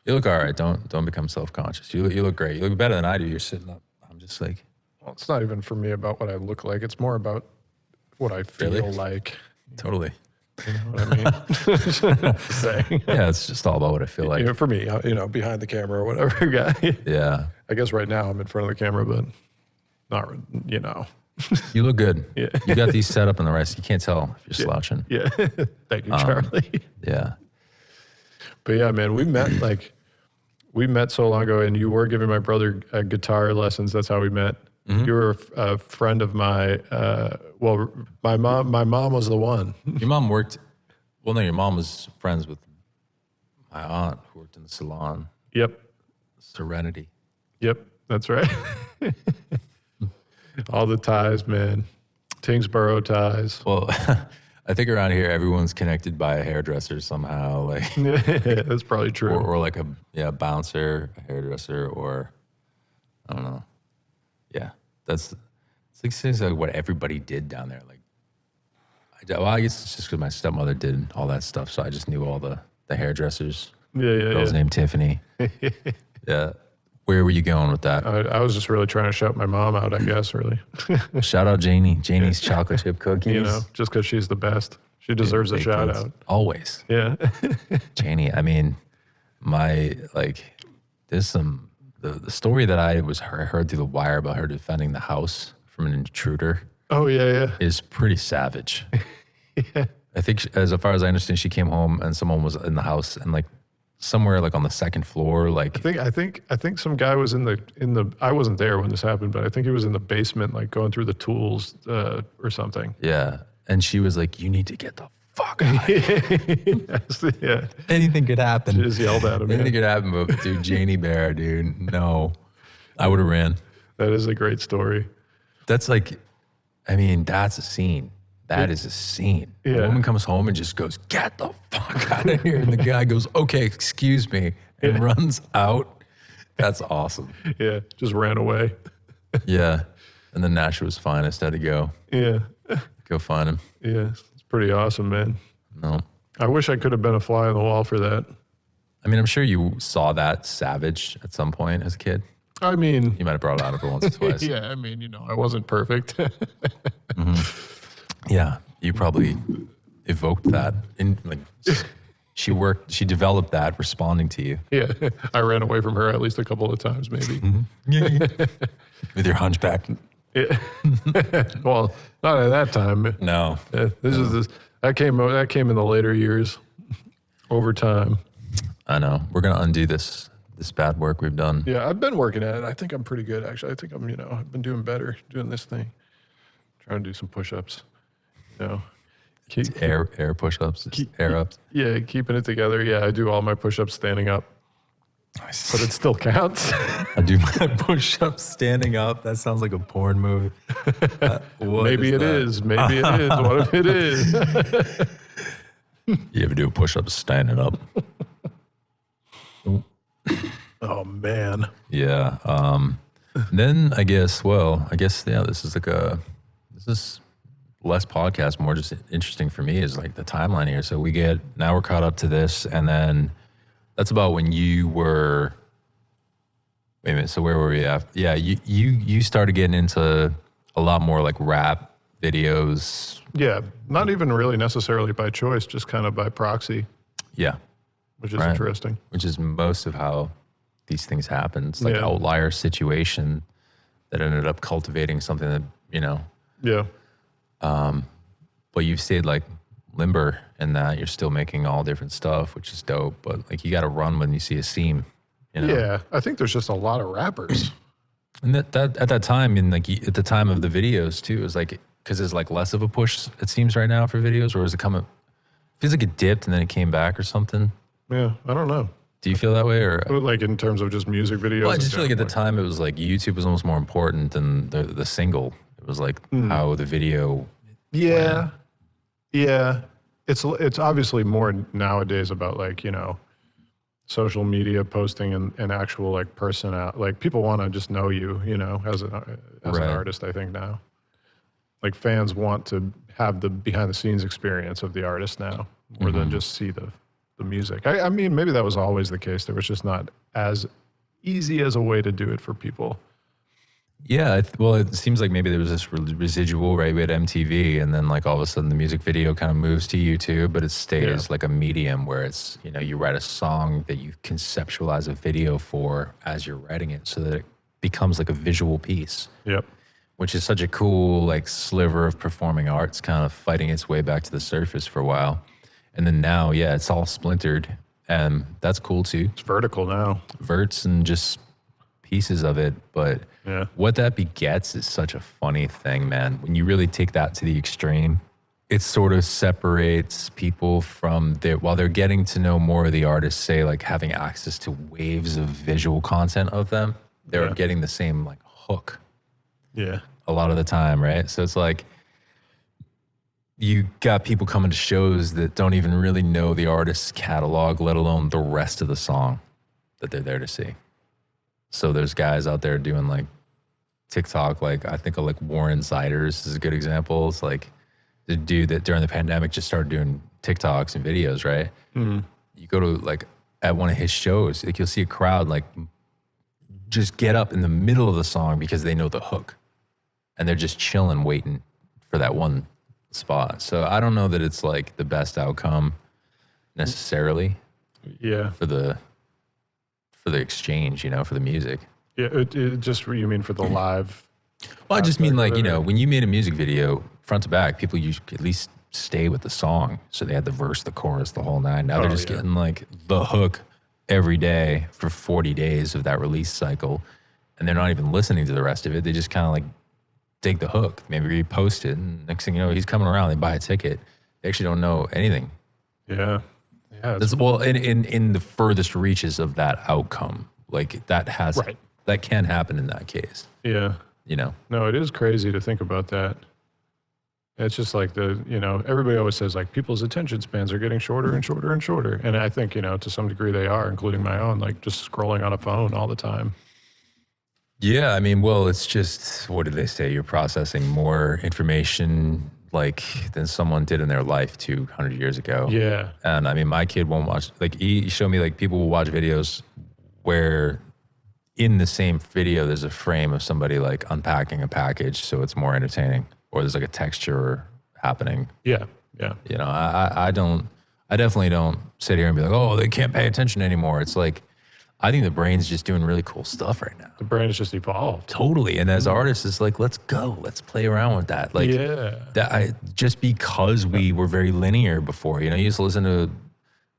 You look all right. Don't become self-conscious. You look great. You look better than I do. You're sitting up. I'm just like. Well, it's not even for me about what I look like. It's more about what I feel like. Totally. You know what I mean? Just saying. Yeah, it's just all about what I feel like. You know, for me, you know, behind the camera or whatever guy. Yeah. I guess right now I'm in front of the camera, but not, you know. You look good. Yeah. You got these set up in the right. You can't tell if you're slouching. Yeah. Thank you, Charlie. Yeah. But yeah, man, we met so long ago, and you were giving my brother guitar lessons. That's how we met. Mm-hmm. You were a friend of my, my mom was the one. Your mom worked, well, no, your mom was friends with my aunt who worked in the salon. Yep. Serenity. Yep. That's right. All the ties, man. Tingsboro ties. Well, I think around here, everyone's connected by a hairdresser somehow. Like, That's probably true. or like a bouncer, a hairdresser, or I don't know. Yeah, it's seems like what everybody did down there. Like, I guess it's just because my stepmother did all that stuff, so I just knew all the hairdressers. Girl's named Tiffany. Yeah. Where were you going with that? I was just really trying to shout my mom out, I guess, really. Shout out Janie. Janie's chocolate chip cookies. You know, just because she's the best. She deserves a shout out. Always. Yeah. Janie, I mean, there's some, the story that I heard through the wire about her defending the house from an intruder. Oh, yeah. Is pretty savage. Yeah. I think, as far as I understand, she came home and someone was in the house and like somewhere like on the second floor. Like I think some guy was in the. I wasn't there when this happened, but I think he was in the basement, like going through the tools or something. Yeah, and she was like, "You need to get the fuck out." Yes, yeah. Anything could happen. She just yelled at him. Anything could happen, but dude, Janie Bear, dude, no, I would have ran. That is a great story. That's like, I mean, that's a scene. That is a scene. Yeah. A woman comes home and just goes, "Get the fuck out of here." And the guy goes, "Okay, excuse me," and runs out. That's awesome. Yeah, just ran away. Yeah. And then Nashua's finest had to go. Yeah. Go find him. Yeah, it's pretty awesome, man. No. I wish I could have been a fly on the wall for that. I mean, I'm sure you saw that savage at some point as a kid. I mean, You might have brought it out every once or twice. yeah, I mean, you know, I wasn't perfect. Yeah, you probably evoked that. In like, she developed that responding to you. Yeah, I ran away from her at least a couple of times, maybe. With your hunchback. Yeah. Well, not at that time. No. That came in the later years, over time. I know. We're going to undo this bad work we've done. Yeah, I've been working at it. I think I'm pretty good, actually. I think I've been doing better doing this thing. Trying to do some push-ups. You know, Air push-ups, air ups. Yeah, keeping it together. Yeah, I do all my push-ups standing up, but it still counts. I do my push-ups standing up. That sounds like a porn movie. Maybe it is. Maybe it is. What if it is? You ever do a push-up standing up? Oh, man. Yeah. Then I guess, yeah, this is less podcast, more just interesting for me is like the timeline here. So now we're caught up to this, and then that's about when you were, wait a minute, so where were we at? Yeah, you started getting into a lot more like rap videos. Yeah, not even really necessarily by choice, just kind of by proxy. Yeah. Which is interesting. Which is most of how these things happen. It's like Yeah. outlier situation that ended up cultivating something that, Yeah. but you've stayed like limber in that you're still making all different stuff, which is dope. But like you got to run when you see a seam. Yeah, I think there's just a lot of rappers. And that at that time, and like at the time of the videos too, it was like, because there's like less of a push, it seems right now for videos, or is it coming? Feels like it dipped and then it came back or something. Yeah, I don't know. Do you feel that way, or? Like in terms of just music videos? Well, I just feel like at the time it was like YouTube was almost more important than the single. It was like how the video. Yeah, yeah. It's obviously more nowadays about like, social media posting and actual like personality. Like people want to just know you, as an artist. I think now, like fans want to have the behind the scenes experience of the artist now, more than just see the music. I mean, maybe that was always the case. There was just not as easy as a way to do it for people. Yeah, well, it seems like maybe there was this residual, right? We had MTV, and then like all of a sudden the music video kind of moves to YouTube, but it stays like a medium where it's, you know, you write a song that you conceptualize a video for as you're writing it so that it becomes like a visual piece. Yep. Which is such a cool like sliver of performing arts kind of fighting its way back to the surface for a while. And then now, yeah, it's all splintered, and that's cool too. It's vertical now. Verts and just pieces of it, but Yeah. what that begets is such a funny thing, man. When you really take that to the extreme, it sort of separates people from their, while they're getting to know more of the artist, say like having access to waves of visual content of them, they're getting the same like hook Yeah. a lot of the time, right? So it's like you got people coming to shows that don't even really know the artist's catalog, let alone the rest of the song that they're there to see. So there's guys out there doing like TikTok, like I think of like Warren Ziders is a good example. It's like the dude that during the pandemic just started doing TikToks and videos, right? Mm-hmm. You go to like at one of his shows, like you'll see a crowd like just get up in the middle of the song because they know the hook and they're just chilling, waiting for that one spot. So I don't know that it's like the best outcome necessarily Yeah. for the exchange, you know, for the music. Yeah. It just, you mean for the live? Well, I just mean like, you know, when you made a music video front to back, people used at least stay with the song. So they had the verse, the chorus, the whole nine. Now they're just getting like the hook every day for 40 days of that release cycle. And they're not even listening to the rest of it. They just kind of like dig the hook, maybe repost it. And next thing you know, he's coming around, they buy a ticket. They actually don't know anything. Yeah. Yeah. That's, well, in the furthest reaches of that outcome, like that has, that can happen in that case. Yeah. You know? No, it is crazy to think about that. It's just like you know, everybody always says like people's attention spans are getting shorter and shorter and shorter. And I think, you know, to some degree they are, including my own, like just scrolling on a phone all the time. Yeah. I mean, well, it's just, what did they say? You're processing more information like than someone did in their life 200 years ago. Yeah. And I mean, my kid won't watch, like he showed me like people will watch videos where in the same video, there's a frame of somebody like unpacking a package. So it's more entertaining, or there's like a texture happening. Yeah. Yeah. You know, I definitely don't sit here and be like, oh, they can't pay attention anymore. It's like, I think the brain's just doing really cool stuff right now. The brain has just evolved. Totally. And as artists, it's like, let's go. Let's play around with that. Like, just because we were very linear before, you know, you used to listen to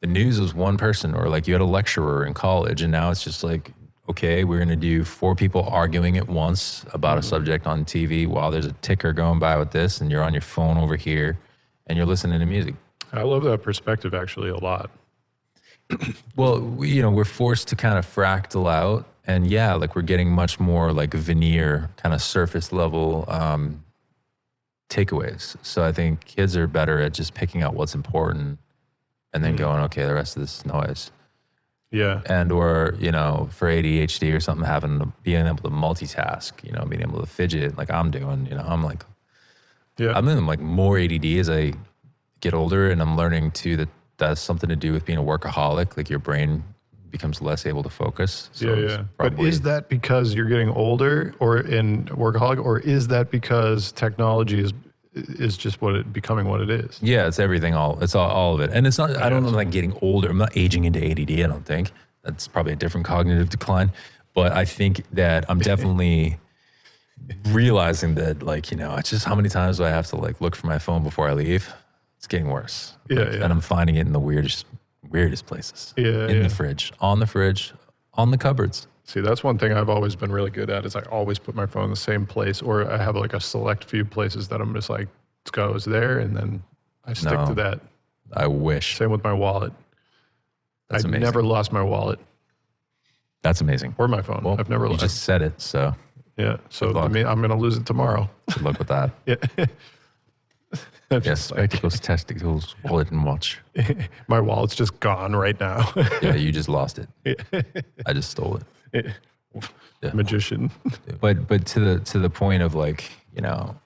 the news as one person, or like you had a lecturer in college, and now it's just like, okay, we're going to do 4 people arguing at once about a subject on TV while there's a ticker going by with this, and you're on your phone over here and you're listening to music. I love that perspective actually a lot. Well, you know, we're forced to kind of fractal out, and yeah, like we're getting much more like veneer, kind of surface level takeaways. So I think kids are better at just picking out what's important and then going, okay, the rest of this is noise. Yeah. And or, you know, for ADHD or something, being able to multitask, you know, being able to fidget like I'm doing, you know, I'm like, I'm in like more ADD as I get older, and I'm learning too that that's something to do with being a workaholic. Like your brain becomes less able to focus. So But is that because you're getting older or in workaholic, or is that because technology is just becoming what it is? Yeah, it's everything. It's all of it. And it's not, I don't know, like getting older. I'm not aging into ADD, I don't think. That's probably a different cognitive decline. But I think that I'm definitely realizing that, like, you know, it's just how many times do I have to like look for my phone before I leave? It's getting worse. And I'm finding it in the weirdest places. In the fridge, on the cupboards. See, that's one thing I've always been really good at, is I always put my phone in the same place, or I have like a select few places that I'm just like, let's go, it's there, and then I stick to that. I wish. Same with my wallet. That's amazing. Never lost my wallet. That's amazing. Or my phone. Well, I've never lost. You just said it, so. Yeah, so I'm going to lose it tomorrow. Good luck with that. Yes, spectacles, testicles, wallet, and watch. My wallet's just gone right now. Yeah, you just lost it. I just stole it. Magician. But to the point of like, you know,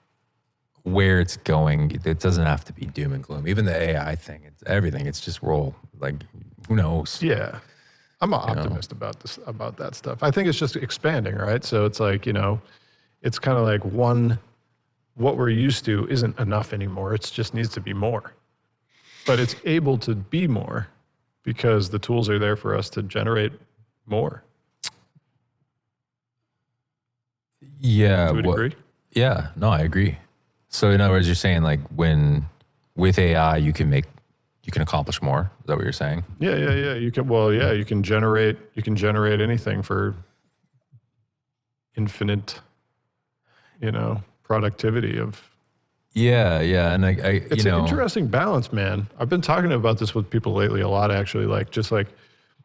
where it's going, it doesn't have to be doom and gloom. Even the AI thing, it's everything. It's just roll. Like, who knows? Yeah. I'm an optimist about that stuff. I think it's just expanding, right? So it's like, you know, it's kind of like what we're used to isn't enough anymore. It just needs to be more. But it's able to be more because the tools are there for us to generate more. Yeah. To a degree. Yeah. No, I agree. So in other words, you're saying like with AI, you can accomplish more. Is that what you're saying? Yeah. You can generate anything for infinite, productivity of. Yeah. And It's an interesting balance, man. I've been talking about this with people lately a lot, actually. Like, just like,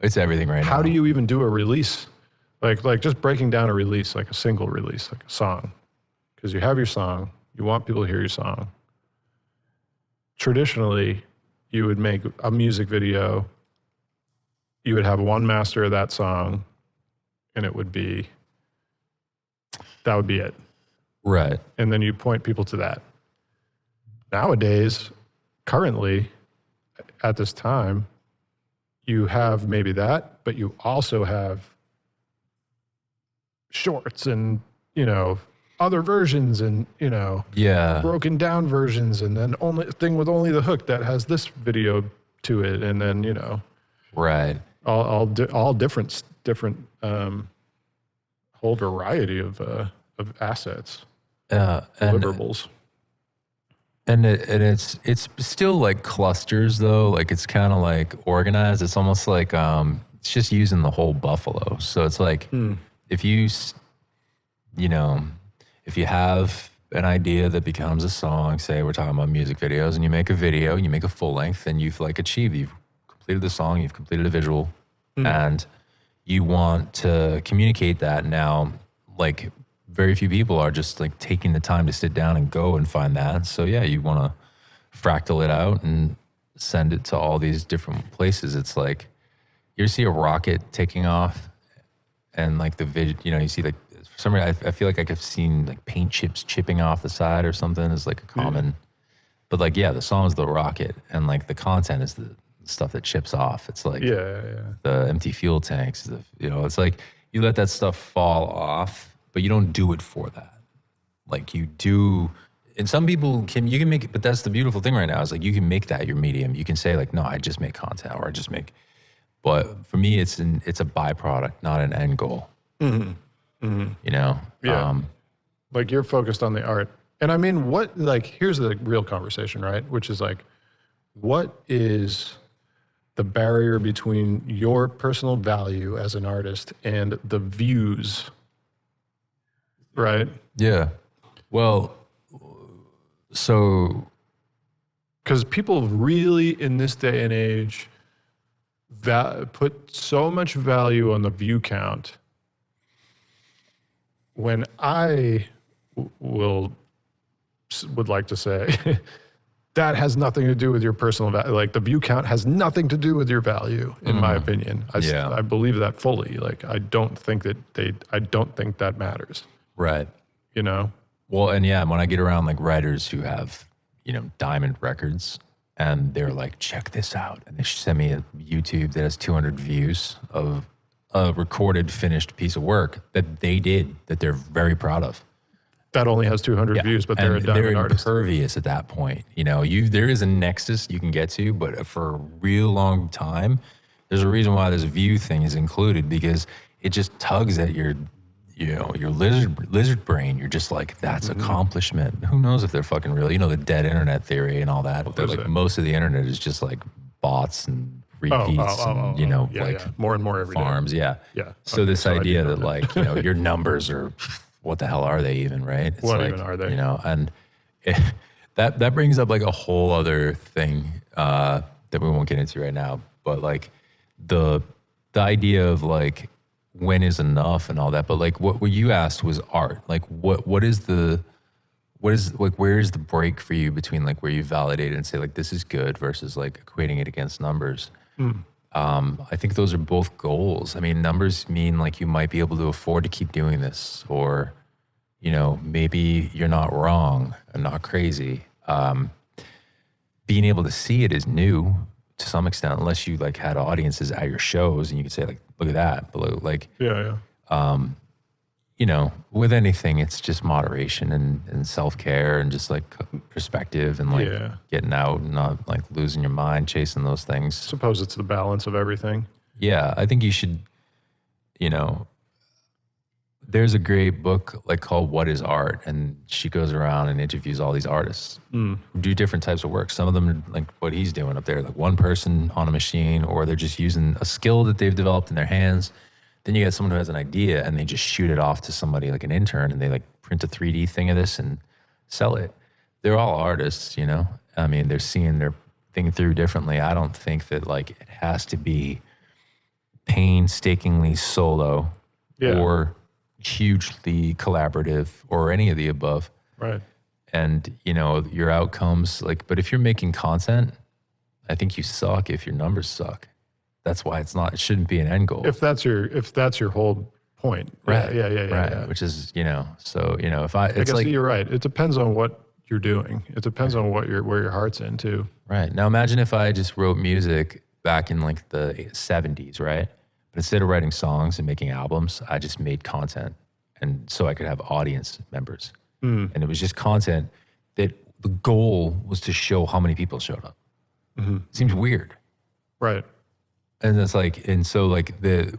it's everything right now. how do you even do a release? Like just breaking down a release, like a single release, like a song. Because you have your song, you want people to hear your song. Traditionally, you would make a music video, you would have one master of that song, and that would be it. Right. And then you point people to that. Nowadays, currently, at this time, you have maybe that, but you also have shorts and, other versions and, broken down versions, and then only the hook that has this video to it. And then, right. all different, whole variety of assets, deliverables. And it's still like clusters though. Like it's kind of like organized. It's almost like it's just using the whole buffalo. So it's like if you have an idea that becomes a song, say we're talking about music videos, and you make a video, and you make a full length, and you've completed the song, you've completed a visual, and you want to communicate that now. Like very few people are just like taking the time to sit down and go and find that. So yeah, you want to fractal it out and send it to all these different places. It's like you see a rocket taking off, and like you see like for some reason I feel like I've seen like paint chips chipping off the side or something is like a common. But like the song is the rocket, and like the content is the stuff that chips off. It's like the empty fuel tanks. It's like you let that stuff fall off, but you don't do it for that. Like you do, and some people you can make it, but that's the beautiful thing right now is like you can make that your medium. You can say like, no, I just make content, or I just make. But for me, it's a byproduct, not an end goal. Yeah. Like you're focused on the art. And I mean, here's the real conversation, right? Which is like, what is the barrier between your personal value as an artist and the views, right? Yeah. Well, so. Because people really, in this day and age, put so much value on the view count. When I would like to say that has nothing to do with your personal value. Like the view count has nothing to do with your value, in my opinion. I believe that fully. Like I don't think that matters. Right. Well, and when I get around like writers who have, diamond records, and they're like, check this out. And they send me a YouTube that has 200 views of a recorded, finished piece of work that they did that they're very proud of. That only has 200 views, but they're a diamond artist. They're impervious at that point. There is a nexus you can get to, but for a real long time, there's a reason why this view thing is included, because it just tugs at your lizard brain. You're just like, that's accomplishment. Who knows if they're fucking real? The dead internet theory and all that. But like most of the internet is just like bots and repeats and more and more every farms. day. Yeah. So this idea that like, your numbers are, what the hell are they even, right? It's what like, even are they? And that brings up like a whole other thing that we won't get into right now. But like the idea of like, when is enough and all that. But like what you asked was art. Like where is the break for you between like where you validate it and say like this is good versus like equating it against numbers? I think those are both goals. I mean, numbers mean like you might be able to afford to keep doing this, or maybe you're not wrong and not crazy. Being able to see it is new to some extent, unless you like had audiences at your shows and you could say like, look at that. But like, you know, with anything, it's just moderation and self-care and just like perspective and like getting out and not like losing your mind, chasing those things. Suppose it's the balance of everything. Yeah. I think you should, you know, there's a great book like called What is Art? And she goes around and interviews all these artists who do different types of work. Some of them are like what he's doing up there, like one person on a machine, or they're just using a skill that they've developed in their hands. Then you get someone who has an idea and they just shoot it off to somebody like an intern and they like print a 3D thing of this and sell it. They're all artists, you know? I mean, they're seeing their thing through differently. I don't think that like it has to be painstakingly solo or hugely collaborative or any of the above. Right. And, you know, your outcomes, like, but if you're making content, I think you suck if your numbers suck. That's why it shouldn't be an end goal. If that's your whole point. Right. Yeah. Which is, you know, so, you know, I guess like, you're right. It depends on what you're doing. It depends on where your heart's into. Right. Now imagine if I just wrote music back in like the 70s, right? But instead of writing songs and making albums, I just made content. And so I could have audience members. And it was just content that the goal was to show how many people showed up. Seems weird. Right. And it's like, and so like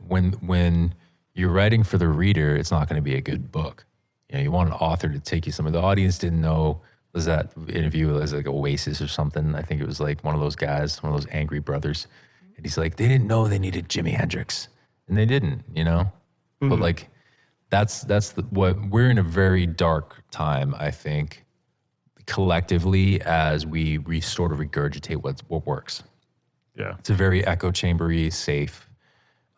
when you're writing for the reader, it's not going to be a good book. You know, you want an author to take you somewhere. The audience didn't know, was that interview was like Oasis or something. I think it was like one of those guys, one of those angry brothers. And he's like, they didn't know they needed Jimi Hendrix. And they didn't, you know? But like, that's what we're in a very dark time, I think, collectively, as we sort of regurgitate what works. Yeah. It's a very echo chambery, safe.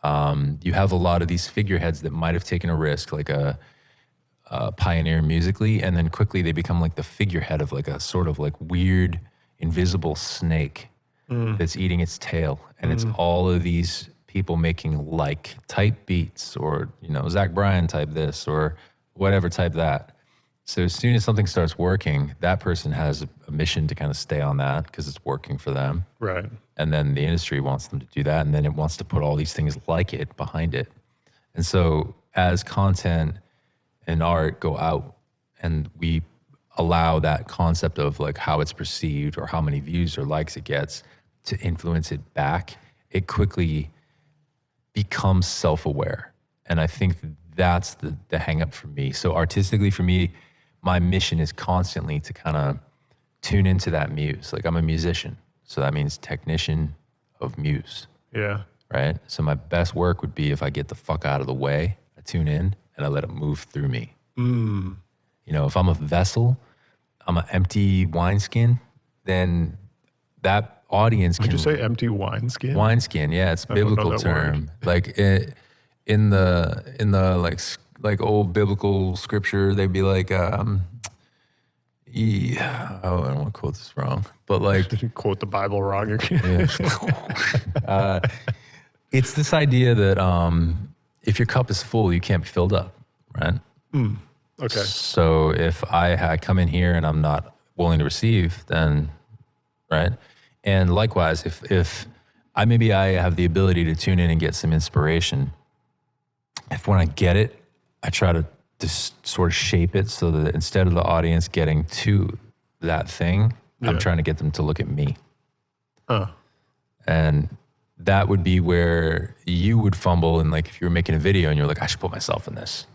You have a lot of these figureheads that might have taken a risk, like a pioneer musically, and then quickly they become like the figurehead of like a sort of like weird, invisible snake that's eating its tail. And it's all of these people making like type beats, or, you know, Zach Bryan type this or whatever type that. So as soon as something starts working, that person has a mission to kind of stay on that because it's working for them. Right. And then the industry wants them to do that. And then it wants to put all these things like it behind it. And so as content and art go out and we allow that concept of like how it's perceived or how many views or likes it gets to influence it back, it quickly becomes self-aware. And I think that's the hang up for me. So artistically for me, my mission is constantly to kind of tune into that muse. Like I'm a musician, so that means technician of muse. Yeah. Right? So my best work would be if I get the fuck out of the way, I tune in and I let it move through me. You know, if I'm a vessel, I'm an empty wineskin, then that audience can... Did you say empty wineskin? Wineskin, yeah, it's a biblical term. Like in the like old biblical scripture, they'd be like, I don't want to quote this wrong, but like... Did you quote the Bible wrong again? It's this idea that if your cup is full, you can't be filled up, right? Okay. So if I come in here and I'm not willing to receive, then, right? And likewise, if I have the ability to tune in and get some inspiration, if when I get it, I try to just sort of shape it so that instead of the audience getting to that thing, I'm trying to get them to look at me. And that would be where you would fumble. And like, if you were making a video and you're like, I should put myself in this,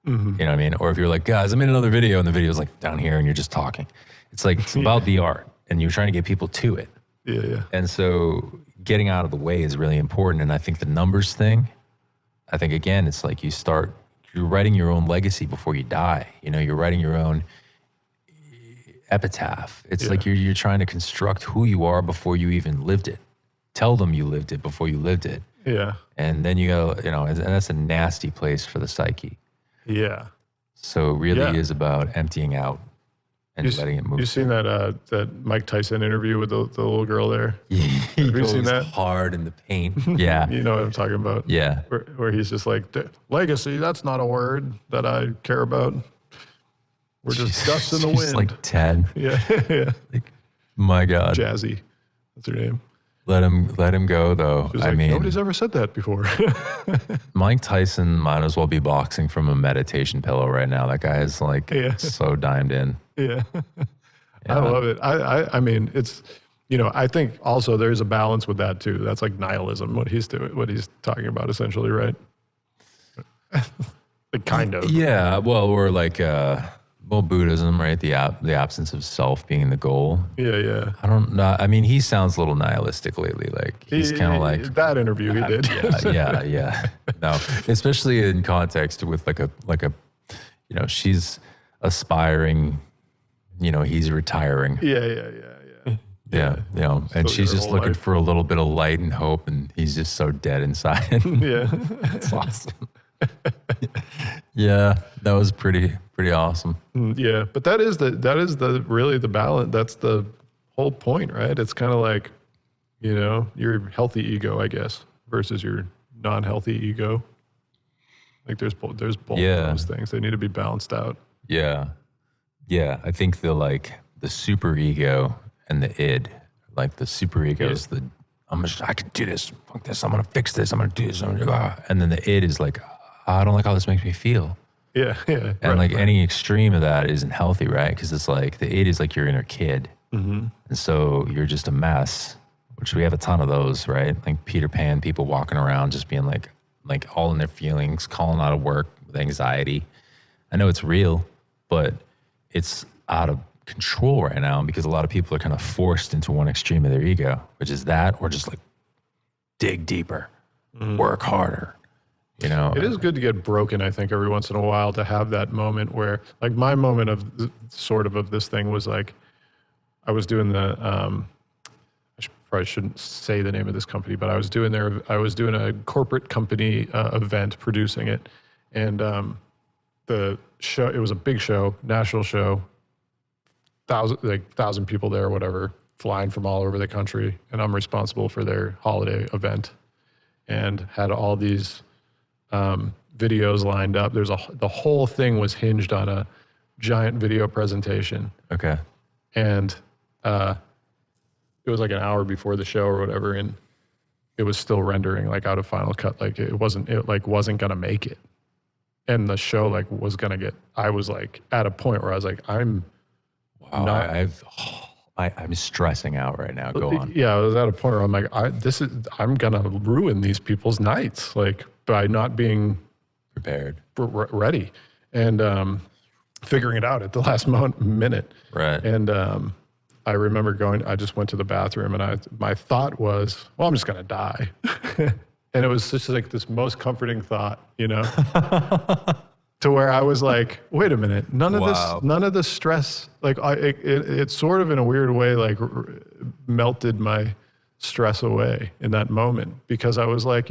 you know what I mean? Or if you're like, guys, I'm in another video and the video's like down here and you're just talking. It's like, it's about the art and you're trying to get people to it. Yeah. And so getting out of the way is really important. And I think the numbers thing, I think again, it's like you're writing your own legacy before you die. You know, you're writing your own epitaph. It's like you're trying to construct who you are before you even lived it. Tell them you lived it before you lived it. Yeah. And then you go, you know, and that's a nasty place for the psyche. Yeah. So it really is about emptying out and letting it move. You seen that Mike Tyson interview with the little girl there? Have you seen that? Hard in the paint. Yeah. You know what I'm talking about? Yeah. Where he's just like, legacy, that's not a word that I care about. We're just dust in the wind. Like 10. Yeah. Like, my God. Jazzy. That's her name. Let him go though. She's I like, mean, nobody's ever said that before. Mike Tyson might as well be boxing from a meditation pillow right now. That guy is like so dimed in. Yeah. I love it. I mean, it's, I think also there's a balance with that too. That's like nihilism, what he's doing, what he's talking about essentially, right? Like kind of. Yeah. Well, or like, Buddhism, right? The absence of self being the goal. Yeah. I don't know. I mean, he sounds a little nihilistic lately. Like he's kind of like that interview he did. Yeah. No, especially in context with like a, she's aspiring, he's retiring. Yeah. And So she's your just whole looking life. for a little bit of light and hope, and he's just so dead inside. Yeah. It's awesome. Yeah, that was pretty awesome. Yeah. But that is the really the balance. That's the whole point, right? It's kind of like, your healthy ego, I guess, versus your non-healthy ego. Like there's both of those things. They need to be balanced out. Yeah. I think the super ego and the id, like the super ego is I can do this. Fuck this. I'm gonna fix this. I'm gonna do this. And then the id is like, I don't like how this makes me feel. Yeah. And any extreme of that isn't healthy, right? Because it's like the id is like your inner kid, and so you're just a mess. Which we have a ton of those, right? Like Peter Pan, people walking around just being like all in their feelings, calling out of work with anxiety. I know it's real, but it's out of control right now because a lot of people are kind of forced into one extreme of their ego, which is that, or just like dig deeper, work harder. It is good to get broken, I think, every once in a while to have that moment where, like, my moment of this thing was like, I was doing probably shouldn't say the name of this company, but I was doing a corporate company event, producing it, and the show, it was a big show, national show, 1,000 people there, whatever, flying from all over the country, and I'm responsible for their holiday event, and had all these videos lined up. The whole thing was hinged on a giant video presentation. Okay. And it was like an hour before the show or whatever, and it was still rendering like out of Final Cut. Like it wasn't gonna make it. And the show I was like at a point where I was like, I'm stressing out right now. Go on. Yeah, I was at a point where I'm like, I'm gonna ruin these people's nights, like by not being Prepared. Ready, and figuring it out at the last minute. Right. And I remember I just went to the bathroom, and my thought was, well, I'm just gonna die. And it was just like this most comforting thought, to where I was like, wait a minute, none of this stress, like it sort of in a weird way, like melted my stress away in that moment, because I was like,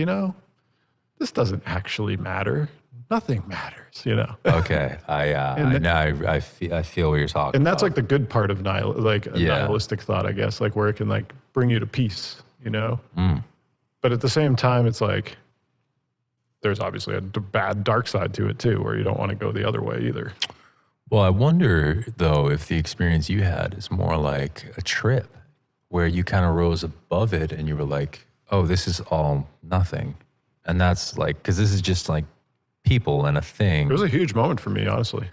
this doesn't actually matter. Nothing matters, Okay. I feel what you're talking about. And that's like the good part of nihilistic thought, I guess, like where it can like bring you to peace, But at the same time, it's like, there's obviously a bad dark side to it too, where you don't want to go the other way either. Well, I wonder though, if the experience you had is more like a trip where you kind of rose above it and you were like, oh, this is all nothing. And that's like, because this is just like people and a thing. It was a huge moment for me, honestly.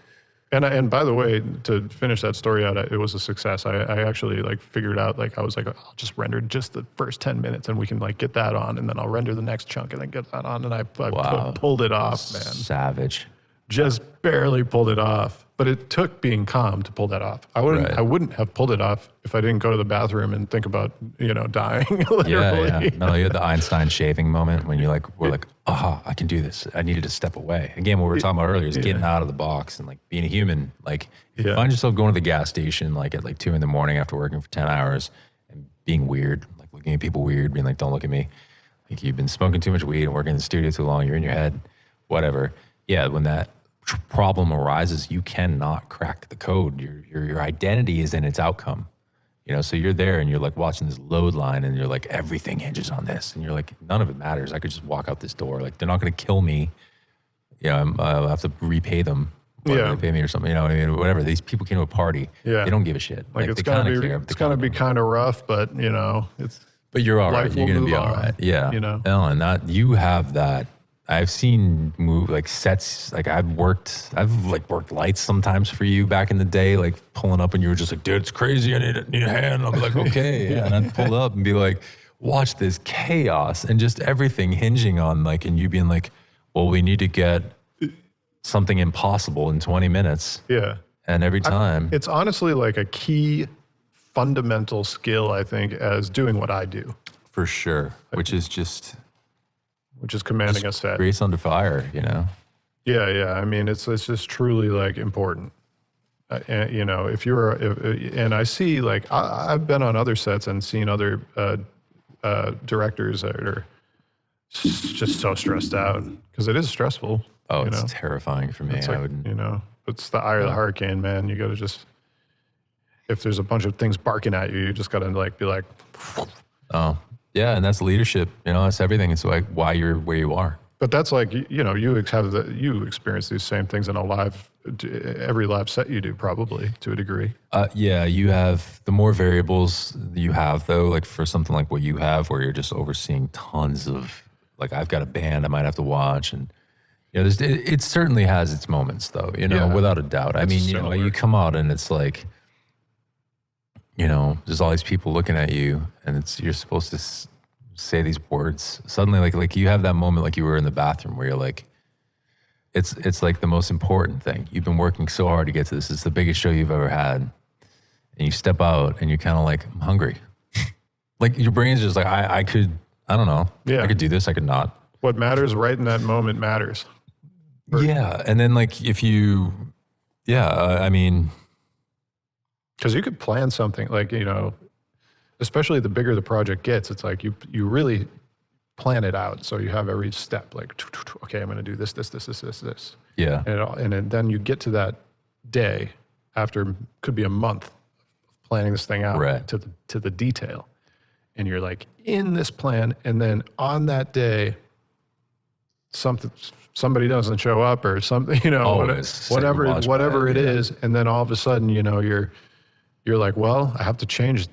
And by the way, to finish that story out, it was a success. I actually like figured out, like I was like, I'll just render just the first 10 minutes and we can like get that on, and then I'll render the next chunk and then get that on. And I pulled it off, man. Savage. Just barely pulled it off. But it took being calm to pull that off. I wouldn't have pulled it off if I didn't go to the bathroom and think about, dying, literally. Yeah. No, you had the Einstein shaving moment when we're like, aha, I can do this. I needed to step away. Again, what we were talking about earlier is getting out of the box and like being a human. Like if you find yourself going to the gas station like at like 2 a.m. after working for 10 hours and being weird, like looking at people weird, being like, don't look at me. Like you've been smoking too much weed and working in the studio too long, you're in your head, whatever. Yeah, when that problem arises, you cannot crack the code. Your identity is in its outcome. So you're there and you're like watching this load line and you're like, everything hinges on this. And you're like, none of it matters. I could just walk out this door. Like they're not going to kill me. I'll have to repay them. They pay me or something. Whatever. These people came to a party. Yeah. They don't give a shit. Like it's they gonna care, be kind of rough, but But you're all right. Life You're will gonna be move all on, right. Yeah. you know? Ellen, that you have that. I've seen like sets. Like I've worked lights sometimes for you back in the day. Like pulling up, and you were just like, "Dude, it's crazy. I need a hand." I'll be like, "Okay," yeah. And I'd pull up and be like, "Watch this chaos," and just everything hinging on like, and you being like, "Well, we need to get something impossible in 20 minutes." Yeah. And every time, It's honestly like a key fundamental skill, I think, as doing what I do, for sure, which is just which is commanding a set. grace under fire, you know. Yeah, yeah. I mean, it's just truly like important. And, you know, and I see like I've been on other sets and seen other directors that are just so stressed out because it is stressful. Oh, you it's know? terrifying for me. It's I like, would. you know, it's the eye of the hurricane, man. You got to just, if there's a bunch of things barking at you, you just got to like be like, Oh, yeah, and that's leadership. You know, that's everything. It's like why you're where you are. but that's like, you know, you experience these same things in every live set you do probably to a degree. Yeah, you have the more variables you have, though. Like for something like what you have, where you're just overseeing tons of. Like I've got a band I might have to watch, and you know, it certainly has its moments, though. You know, Yeah. without a doubt. I mean, you know, similar. you come out and it's like, you know, there's all these people looking at you, and you're supposed to say these words. Suddenly, like you have that moment, like you were in the bathroom, where you're like, it's like the most important thing. You've been working so hard to get to this. It's the biggest show you've ever had, and you step out, and you're kind of like, I'm hungry. Like your brain's just like, I don't know. Yeah. I could do this. I could not. What matters right in that moment matters. Yeah, and then like if you, I mean, Because you could plan something like, you know, especially the bigger the project gets, it's like you really plan it out. So you have every step like, okay, I'm going to do this. yeah, And then you get to that day after, could be a month of planning this thing out Right. to the detail. And you're like in this plan. And then on that day, somebody doesn't show up or something, you know, Always. whatever it Yeah. is. And then all of a sudden, you know, you're like, well, I have to change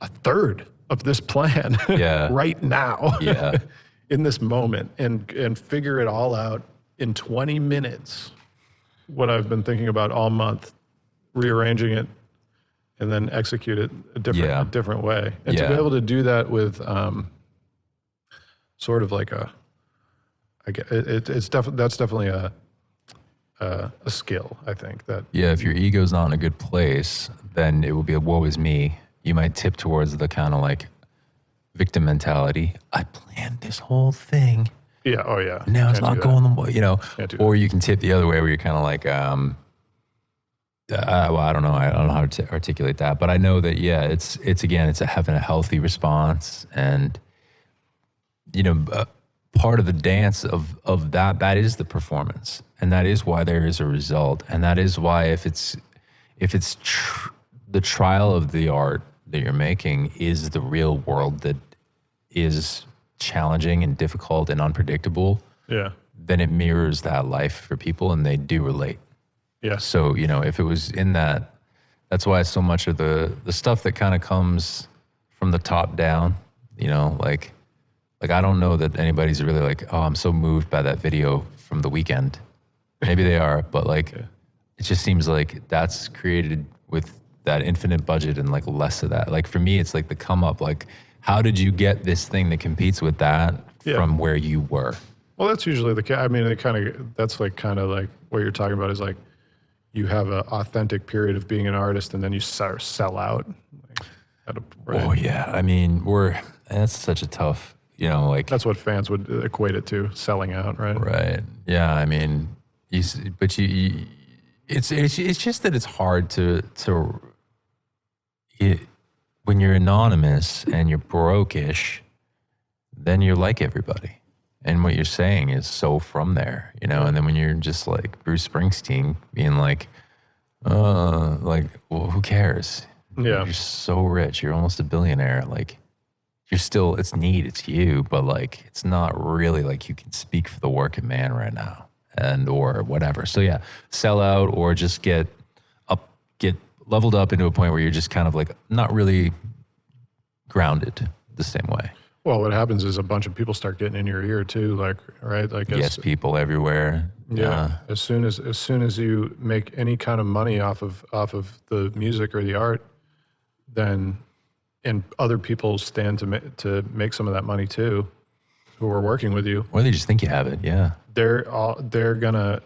a third of this plan Yeah. right now Yeah. in this moment and figure it all out in 20 minutes. What I've been thinking about all month, rearranging it and then execute it a different way. And to be Yeah. able to do that with sort of like that's definitely a skill, I think. That Yeah, if your ego's not in a good place, then it will be a woe is me. You might tip towards the kind of like victim mentality. I planned this whole thing. yeah, oh yeah. Now it's Can't not do going the way, you know. Can't do Or you can tip the other way where you're kind of like, well, I don't know. I don't know how to articulate that, but I know that, yeah, it's having a healthy response. And, you know, part of the dance of that is the performance. And that is why there is a result. And that is why if it's the trial of the art that you're making is the real world that is challenging and difficult and unpredictable, Yeah. then it mirrors that life for people and they do relate. Yeah. So, you know, if it was in that's why so much of the stuff that kind of comes from the top down, you know, like I don't know that anybody's really like, oh, I'm so moved by that video from the weekend. Maybe they are, but like, it just seems like that's created with that infinite budget and like less of that. Like for me, it's like the come up, like how did you get this thing that competes with that from where you were? Well, that's usually I mean, that's like kind of like what you're talking about is like you have an authentic period of being an artist and then you sell out. Right? Oh yeah. I mean, that's such a tough, you know, like. That's what fans would equate it to, selling out, right? Right. Yeah. I mean, it's just that it's hard when you're anonymous and you're broke-ish, then you're like everybody. And what you're saying is so from there, you know? And then when you're just like Bruce Springsteen being like, well, who cares? Yeah. You're so rich. You're almost a billionaire. Like, it's neat, it's you, but like, it's not really like you can speak for the working man right now or whatever. So yeah, sell out or just get leveled up into a point where you're just kind of like not really grounded, the same way. Well, what happens is a bunch of people start getting in your ear too, like, right? Like, Yes, people everywhere. yeah. As soon as you make any kind of money off of the music or the art, then and other people stand to make some of that money too, who are working with you. Or they just think you have it. Yeah. They're gonna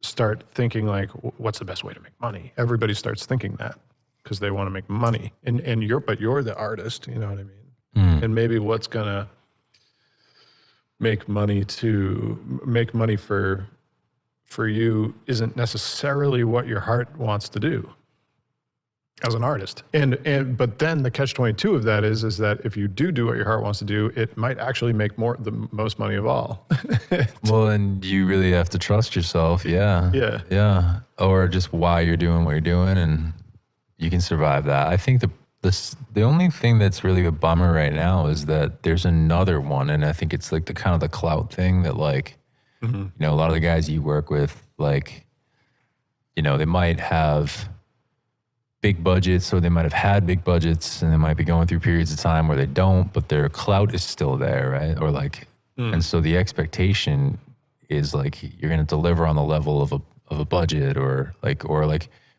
start thinking like, what's the best way to make money? Everybody starts thinking that because they want to make money, and you're the artist. You know what I mean? And maybe what's gonna make money for you isn't necessarily what your heart wants to do as an artist. But then the catch-22 of that is that if you do what your heart wants to do, it might actually make the most money of all. Well, and you really have to trust yourself. Yeah. Yeah. Yeah. Or just why you're doing what you're doing, and you can survive that. I think the only thing that's really a bummer right now is that there's another one, and I think it's like the kind of the clout thing that like, you know, a lot of the guys you work with, like, you know, they might have big budgets, or they might have had big budgets, and they might be going through periods of time where they don't, but their clout is still there, right? Or like, and so the expectation is like you're going to deliver on the level of a budget, or like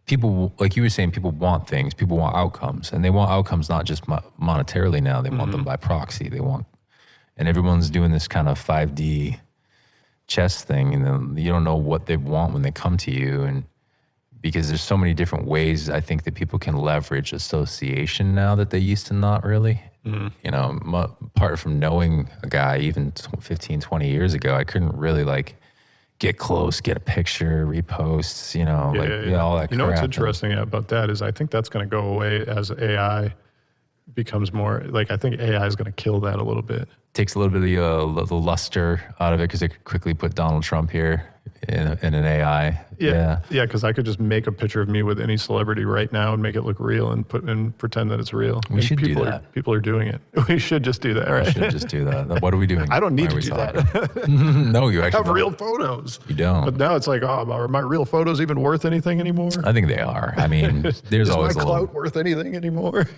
people, like you were saying, people want things, people want outcomes, and they want outcomes not just monetarily now, they want them by proxy. And everyone's doing this kind of 5D chess thing, and then you don't know what they want when they come to you, and because there's so many different ways I think that people can leverage association now that they used to not really. You know, apart from knowing a guy even 15, 20 years ago, I couldn't really like get close, get a picture, reposts, you know, all that crap. You know what's interesting about that is I think that's going to go away as AI becomes more, like I think AI is going to kill that a little bit. Takes a little bit of the luster out of it because they could quickly put Donald Trump here in an AI. Yeah, because I could just make a picture of me with any celebrity right now and make it look real and pretend that it's real. We should do that. People are doing it. We should just do that, right? We should just do that. What are we doing? I don't need to do that. No, you actually have real photos. You don't. But now it's like, oh, are my real photos even worth anything anymore? I think they are. I mean, there's always is my clout worth anything anymore?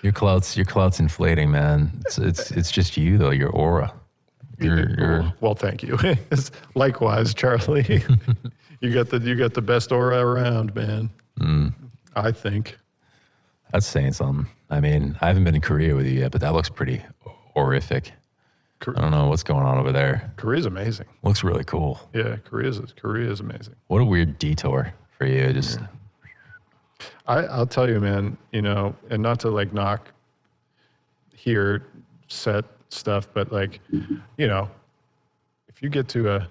Your clout's inflating, man. It's just you though. Your aura. Well, thank you. Likewise, Charlie. you got the best aura around, man. I think. That's saying something. I mean, I haven't been in Korea with you yet, but that looks pretty horrific. I don't know what's going on over there. Korea's amazing. Looks really cool. Yeah, Korea is amazing. What a weird detour for you. Just. I'll tell you, man, you know, and not to like knock here set stuff, but like, you know, if you get to a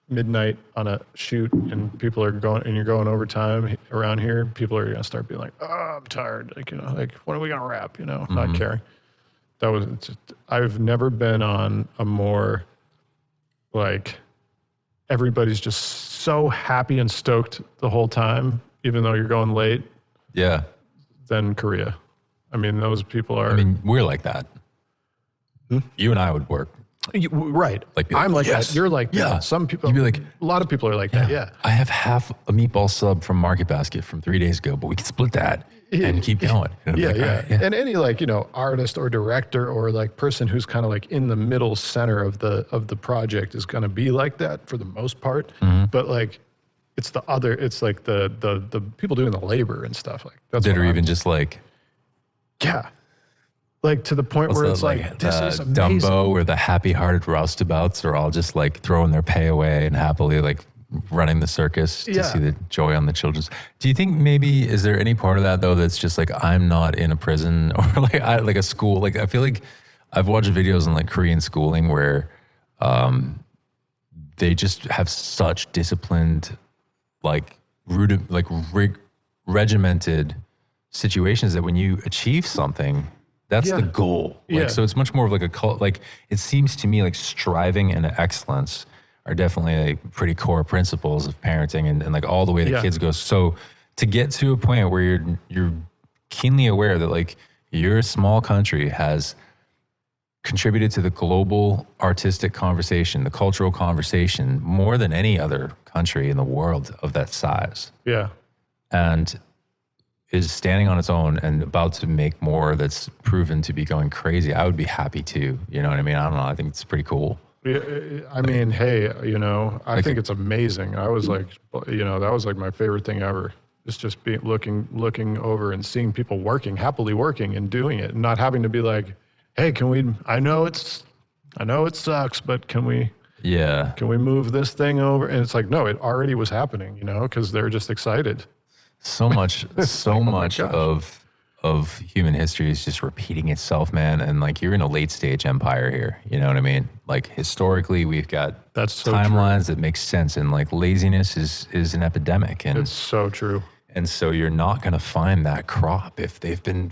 midnight on a shoot and people are going, and you're going overtime around here, people are going to start being like, oh, I'm tired. Like, you know, like, when are we going to wrap? You know, not caring. I've never been on a more like, everybody's just so happy and stoked the whole time, even though you're going late. Yeah. Than Korea. I mean, those people are. I mean, we're like that. You and I would work. Right. Like, I'm like yes. that. You're like that. Some people. You'd be like, a lot of people are like that. Yeah. I have half a meatball sub from Market Basket from 3 days ago, but we can split that and keep going. And Yeah, like, yeah. all right, yeah. And any like, you know, artist or director or like person who's kind of like in the middle center of the project is going to be like that for the most part. But like, it's like the people doing the labor and stuff like that's that are even just like, yeah, like to the point where it's like this is amazing. Dumbo or the happy-hearted roustabouts are all just like throwing their pay away and happily like running the circus to see the joy on the children's. Do you think maybe is there any part of that though that's just like I'm not in a prison or like a school? Like I feel like I've watched videos on like Korean schooling where they just have such disciplined, like regimented situations that when you achieve something, that's the goal. Like, so it's much more of like a cult. Like it seems to me like striving and excellence are definitely like pretty core principles of parenting and like all the way the kids go. So to get to a point where you're keenly aware that like your small country has contributed to the global artistic conversation, the cultural conversation, more than any other country in the world of that size. Yeah. And is standing on its own and about to make more that's proven to be going crazy, I would be happy too. You know what I mean? I don't know. I think it's pretty cool. Yeah, I mean, hey, I think it's amazing. I was like, that was like my favorite thing ever. It's just being looking over and seeing people happily working and doing it, and not having to be like, hey, I know it sucks, but can we move this thing over? And it's like, no, it already was happening, because they're just excited. So much gosh. of human history is just repeating itself, man. And like, you're in a late stage empire here. You know what I mean? Like, historically, we've got That's so timelines that make sense, and like laziness is an epidemic. And It's so true. And so you're not going to find that crop if they've been,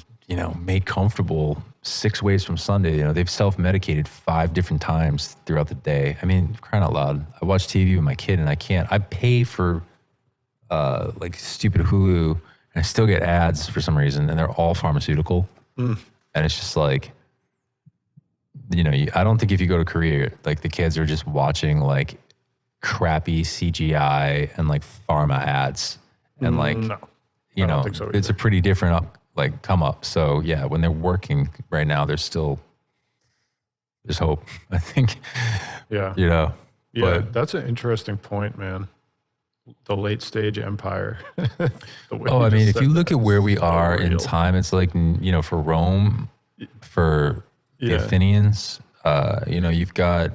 made comfortable 6 ways from Sunday. They've self-medicated 5 different times throughout the day. I mean, crying out loud. I watch TV with my kid and I pay for like stupid Hulu, and I still get ads for some reason, and they're all pharmaceutical. And it's just like, I don't think if you go to Korea, like the kids are just watching like crappy CGI and like pharma ads. And like, No, I don't think so it's a pretty different come up. So yeah, when they're working right now, there's hope, I think. Yeah. Yeah, But that's an interesting point, man. The late stage empire. I mean, if you look at where we are in time, it's like, for Rome, for the Athenians, you've got,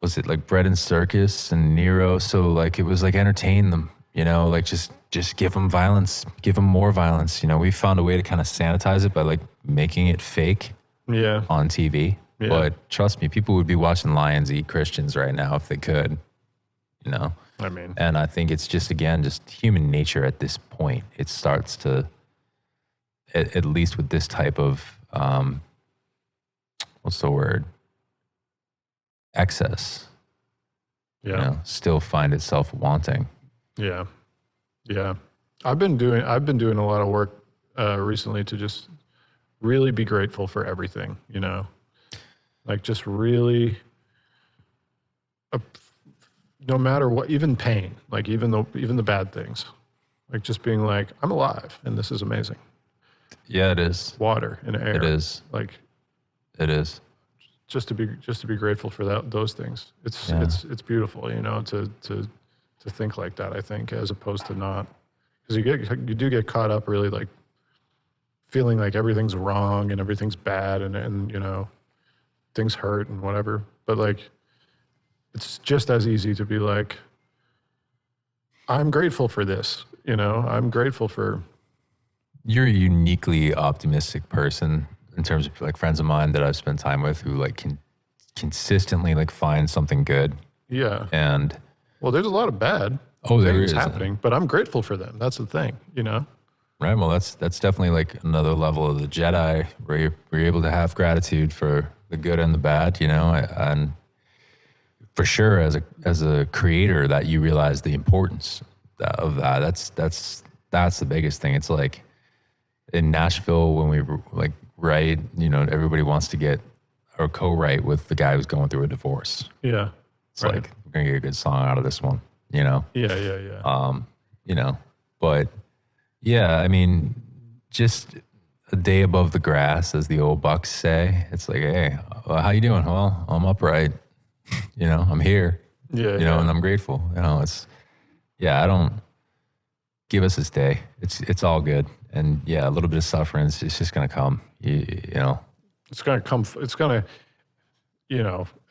was it like bread and circus and Nero? So like, it was like entertain them. Like just give them violence, give them more violence. We found a way to kind of sanitize it by like making it fake on TV. Yeah. But trust me, people would be watching lions eat Christians right now if they could, I mean, and I think it's just, again, just human nature at this point. It starts to, at least with this type of, what's the word? Excess. Yeah. Still find itself wanting. Yeah. Yeah. I've been doing a lot of work recently to just really be grateful for everything, like just really, no matter what, even pain, like even the bad things, like just being like, I'm alive and this is amazing. Yeah, it is. Water and air. It is. Like, it is. Just to be grateful for those things. It's beautiful, to think like that, I think, as opposed to not, because you do get caught up really like feeling like everything's wrong and everything's bad and things hurt and whatever. But like, it's just as easy to be like, I'm grateful for this, I'm grateful for. You're a uniquely optimistic person in terms of like friends of mine that I've spent time with who like can consistently like find something good. Yeah. And well, there's a lot of bad things happening, but I'm grateful for them. That's the thing, Right. Well, that's definitely like another level of the Jedi where you're able to have gratitude for the good and the bad, and for sure as a creator that you realize the importance of that. That's the biggest thing. It's like in Nashville when we like write, everybody wants to get or co-write with the guy who's going through a divorce. Yeah. It's like, we're going to get a good song out of this one, Yeah. But yeah, I mean, just a day above the grass, as the old bucks say. It's like, hey, how you doing? Well, I'm upright. I'm here. Yeah. And I'm grateful. I don't give us this day. It's all good. And yeah, a little bit of suffering. It's just going to come. It's going to come. It's going to,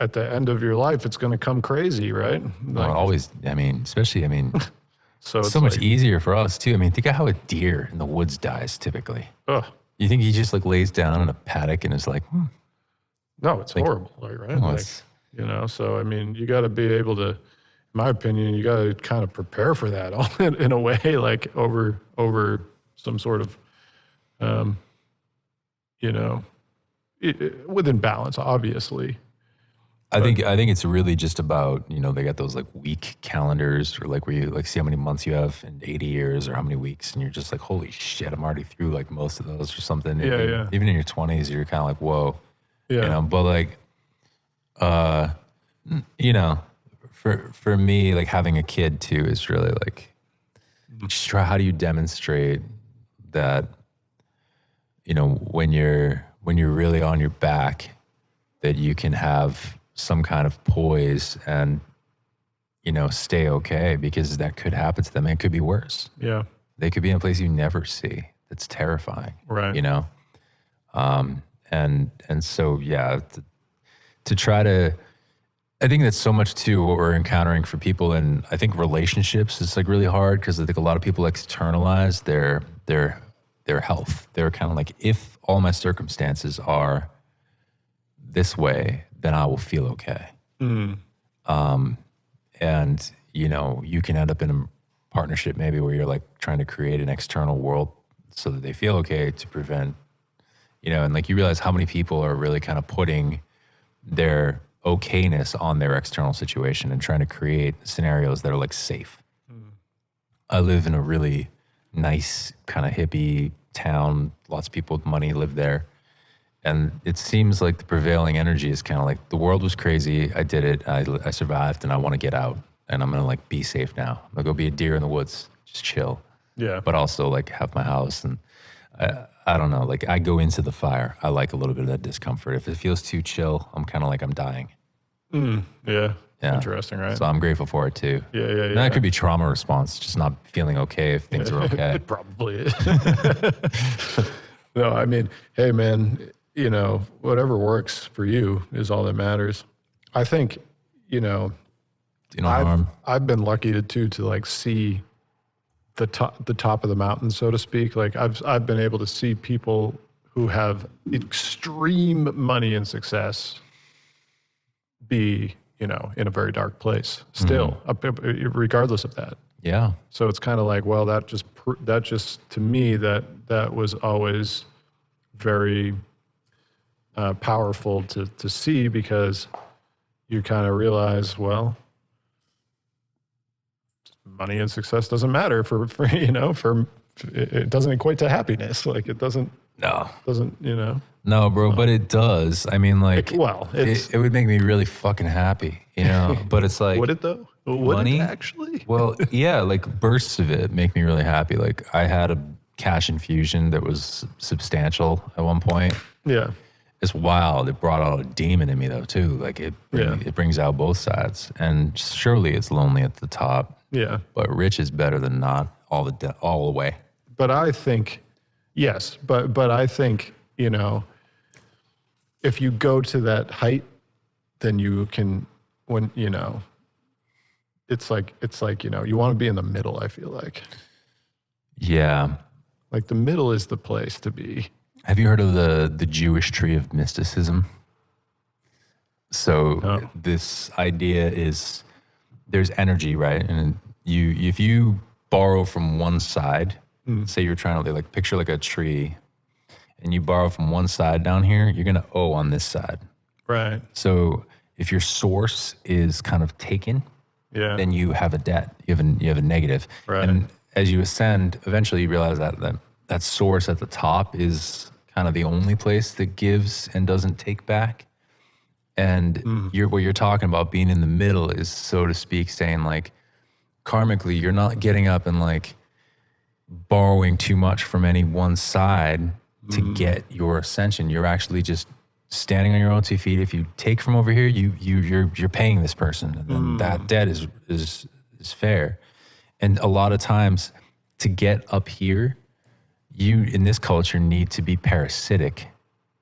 at the end of your life, it's going to come crazy, right? Like, always. I mean, especially. So it's so much easier for us too. I mean, think of how a deer in the woods dies typically. Ugh. You think he just like lays down in a paddock and is like, No, it's horrible, right? So I mean, you got to be able to, in my opinion, you got to kind of prepare for that all in a way, like over some sort of, within balance, obviously. I think it's really just about, they got those like week calendars or like where you like see how many months you have in 80 years or how many weeks, and you're just like, holy shit, I'm already through like most of those or something. Yeah. Even in your 20s, you're kind of like, whoa. Yeah. But like, for me, like having a kid too is really like, just try, how do you demonstrate that, you know, when you're really on your back, that you can have some kind of poise and, you know, stay okay, because that could happen to them. And it could be worse. Yeah. They could be in a place you never see. That's terrifying. Right. You know? And so, yeah, to try to, I think that's so much too what we're encountering for people. And I think relationships is like really hard, because I think a lot of people externalize their health. They're kind of like, if all my circumstances are this way, then I will feel okay. And, you know, you can end up in a partnership maybe where you're like trying to create an external world so that they feel okay, to prevent, you know, and like you realize how many people are really kind of putting their okayness on their external situation and trying to create scenarios that are like safe. I live in a really nice kind of hippie town. Lots of people with money live there. And it seems like the prevailing energy is kind of like, the world was crazy. I did it. I survived, and I want to get out, and I'm going to like be safe now. I'm going to go be a deer in the woods, just chill. Yeah. But also like have my house. And I don't know, like I go into the fire. I like a little bit of that discomfort. If it feels too chill, I'm kind of like I'm dying. Yeah. Yeah. Interesting, right? So I'm grateful for it too. Yeah. And that could be trauma response, just not feeling okay if things are okay. It probably is. No, I mean, hey, man, you know, whatever works for you is all that matters. I think, you know, Do no harm. I've been lucky to like see the top of the mountain, so to speak. Like I've been able to see people who have extreme money and success be, you know, in a very dark place still, regardless of that. Yeah. So it's kind of like, well, that just to me that was always very powerful to see, because you kind of realize, well, money and success doesn't matter for you know, for it doesn't equate to happiness. Like it doesn't, you know. No, bro, but it does. I mean, like, It's it would make me really fucking happy, you know? But it's like, would it though? Would money? it actually? Well, yeah, like bursts of it make me really happy. Like I had a cash infusion that was substantial at one point. Yeah. It's wild. It brought out a demon in me though too. Like it brings out both sides. And surely it's lonely at the top. Yeah. But rich is better than not all the way. But I think, yes, but I think, you know, if you go to that height, then you can, when, you know, it's like, you know, you want to be in the middle, I feel like. Yeah. Like the middle is the place to be. Have you heard of the Jewish tree of mysticism? So this idea is there's energy, right? And if you borrow from one side, say you're trying to like picture like a tree, and you borrow from one side down here, you're gonna owe on this side. Right. So if your source is kind of taken, then you have a debt. You have a negative. Right. And as you ascend, eventually you realize that source at the top is kind of the only place that gives and doesn't take back. And what you're talking about being in the middle is, so to speak, saying like karmically, you're not getting up and like borrowing too much from any one side to get your ascension. You're actually just standing on your own 2 feet. If you take from over here, you're paying this person, and then that debt is fair. And a lot of times, to get up here, you in this culture need to be parasitic.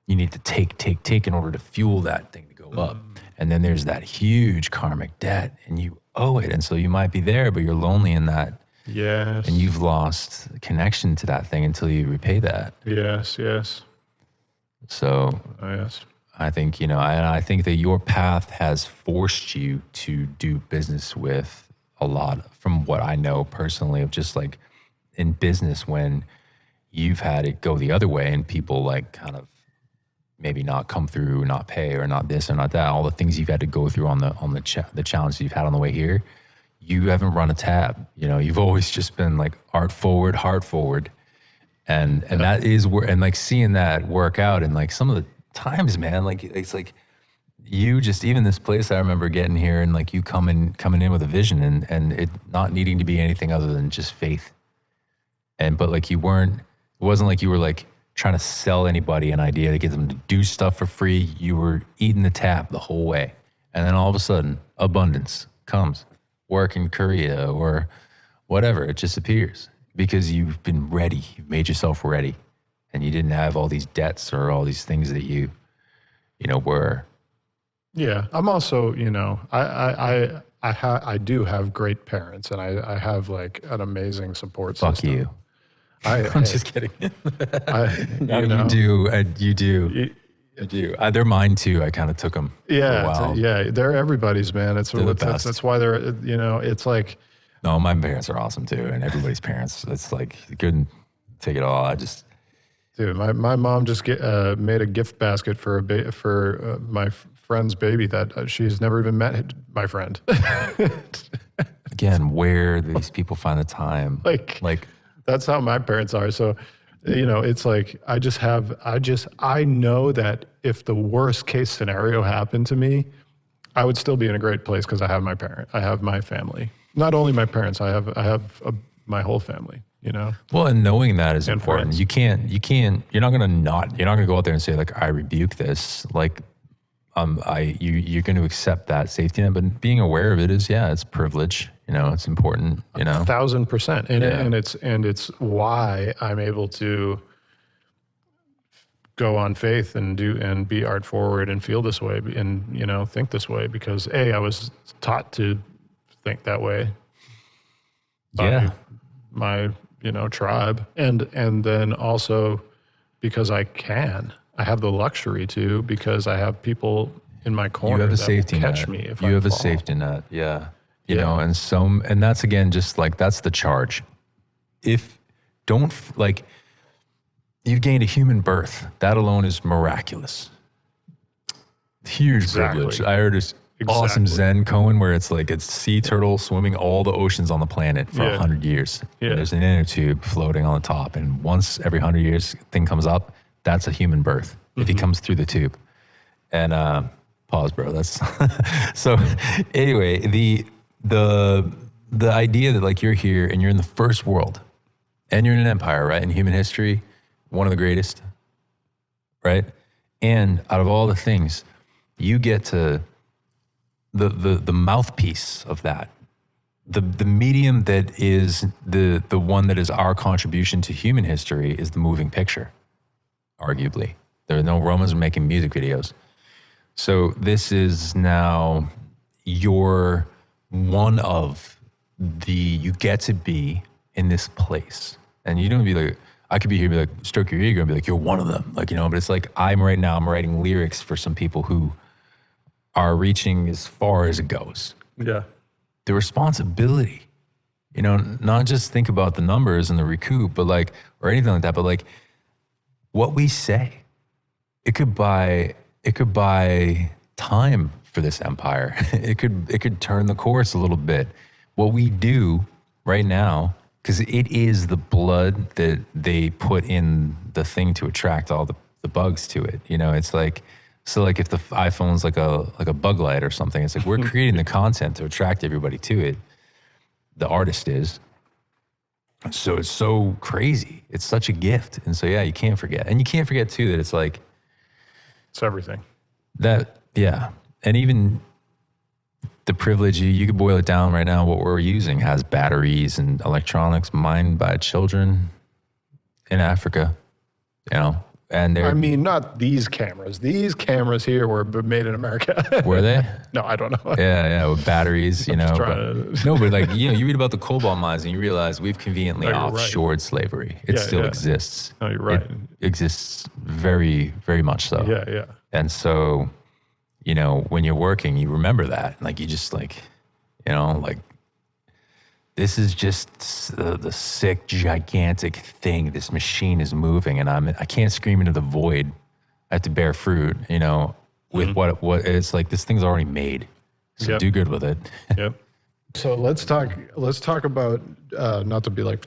You need to take in order to fuel that thing to go up. And then there's that huge karmic debt, and you owe it. And so you might be there, but you're lonely in that. Yes. And you've lost connection to that thing until you repay that. Yes. So Yes. I think, you know, I think that your path has forced you to do business with a lot, from what I know personally, of just like in business, when you've had it go the other way and people like kind of maybe not come through, not pay, or not this or not that, all the things you've had to go through on the challenges you've had on the way here, you haven't run a tab. You know, you've always just been like art forward, heart forward. And that is where, and like seeing that work out, and like some of the times, man, like it's like you just, even this place, I remember getting here and like you coming in with a vision, and it not needing to be anything other than just faith. but like it wasn't like you were like trying to sell anybody an idea to get them to do stuff for free. You were eating the tap the whole way. And then all of a sudden, abundance comes. Work in Korea or whatever, it just appears because you've been ready. You've made yourself ready, and you didn't have all these debts or all these things that you were. Yeah, I'm also, I do have great parents, and I have like an amazing support system. Fuck you. I'm just kidding. You do. They're mine too. I kind of took them. Yeah, for a while. they're everybody's, man. They're the best. That's why they're, it's like. No, my parents are awesome too, and everybody's parents. It's like you couldn't take it all. Dude, my mom just made a gift basket for my friend's baby that she's never even met my friend. Again, where do these people find the time? Like that's how my parents are. So, it's like I know that if the worst case scenario happened to me, I would still be in a great place because I have I have my family. Not only my parents, I have my whole family. Well, and knowing that is important. Friends. You're not gonna go out there and say like, I rebuke this. Like, you're going to accept that safety net, but being aware of it is, it's privilege. It's important. 1,000%, and it's why I'm able to go on faith and be art forward and feel this way and think this way because I was taught to think that way. By my tribe, and then also because I have the luxury to because I have people in my corner you have a that safety will catch net. me if you I have fall. A safety net, and that's again just like that's the charge. If don't like you've gained a human birth, that alone is miraculous. Huge privilege. I heard this awesome Zen koan where it's like it's sea turtle swimming all the oceans on the planet for 100 years. Yeah. And there's an inner tube floating on the top, and once every 100 years thing comes up, that's a human birth if he comes through the tube. And pause, bro. That's so. Anyway, the idea that like you're here and you're in the first world, and you're in an empire, right? In human history, one of the greatest, right? And out of all the things, you get to the mouthpiece of that, the medium that is the one that is our contribution to human history is the moving picture. Arguably, there are no Romans making music videos, so this is now your one of you get to be in this place, and you don't be like I could be here and be like stroke your ego and be like you're one of them, like but it's like I'm writing lyrics for some people who are reaching as far as it goes. Yeah. The responsibility, not just think about the numbers and the recoup, but like, or anything like that, but like what we say, it could buy time for this empire. It could turn the course a little bit. What we do right now, because it is the blood that they put in the thing to attract all the bugs to it. It's like, so like if the iPhone's like a bug light or something, it's like we're creating the content to attract everybody to it. The artist is. So it's so crazy. It's such a gift. And so, you can't forget. And you can't forget too that it's like. It's everything. That, and even the privilege, you could boil it down right now. What we're using has batteries and electronics mined by children in Africa, And I mean, not these cameras. These cameras here were made in America. Were they? No, I don't know. Yeah, with batteries, but like, you read about the cobalt mines and you realize we've conveniently offshored slavery. It still exists. No, you're right. It exists very, very much so. Yeah. And so, when you're working, you remember that. Like, you just like, this is just the sick, gigantic thing. This machine is moving, and I can't scream into the void. I have to bear fruit, with what it's like. This thing's already made, so do good with it. Yep. So let's talk about not to be like,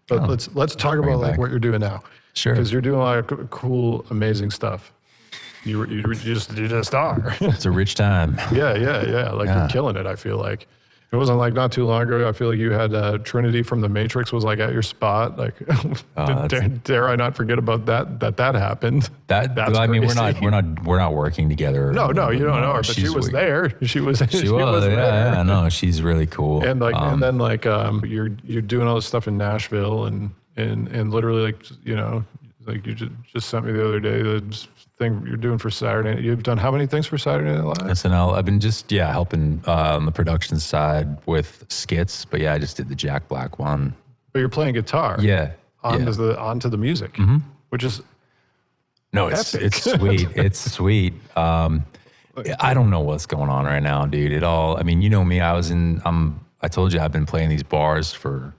but let's talk about like what you're doing now. Sure. Because you're doing a lot of cool, amazing stuff. You just are. It's a rich time. Yeah. Like you're killing it. I feel like. It wasn't like not too long ago. I feel like you had Trinity from The Matrix was like at your spot. Like, dare I not forget about that happened? That's I mean, we're not working together. No, you don't know her, but she was there. She was there. Yeah, no, she's really cool. And like, and then like, you're doing all this stuff in Nashville, and literally like, you know, like you just sent me the other day the thing you're doing for Saturday. You've done how many things for Saturday Night Live? SNL. I've been just helping on the production side with skits, but I just did the Jack Black one. But you're playing guitar. Yeah. Onto the music, which is it's sweet. It's sweet. I don't know what's going on right now, dude. I mean, you know me. I told you I've been playing these bars for.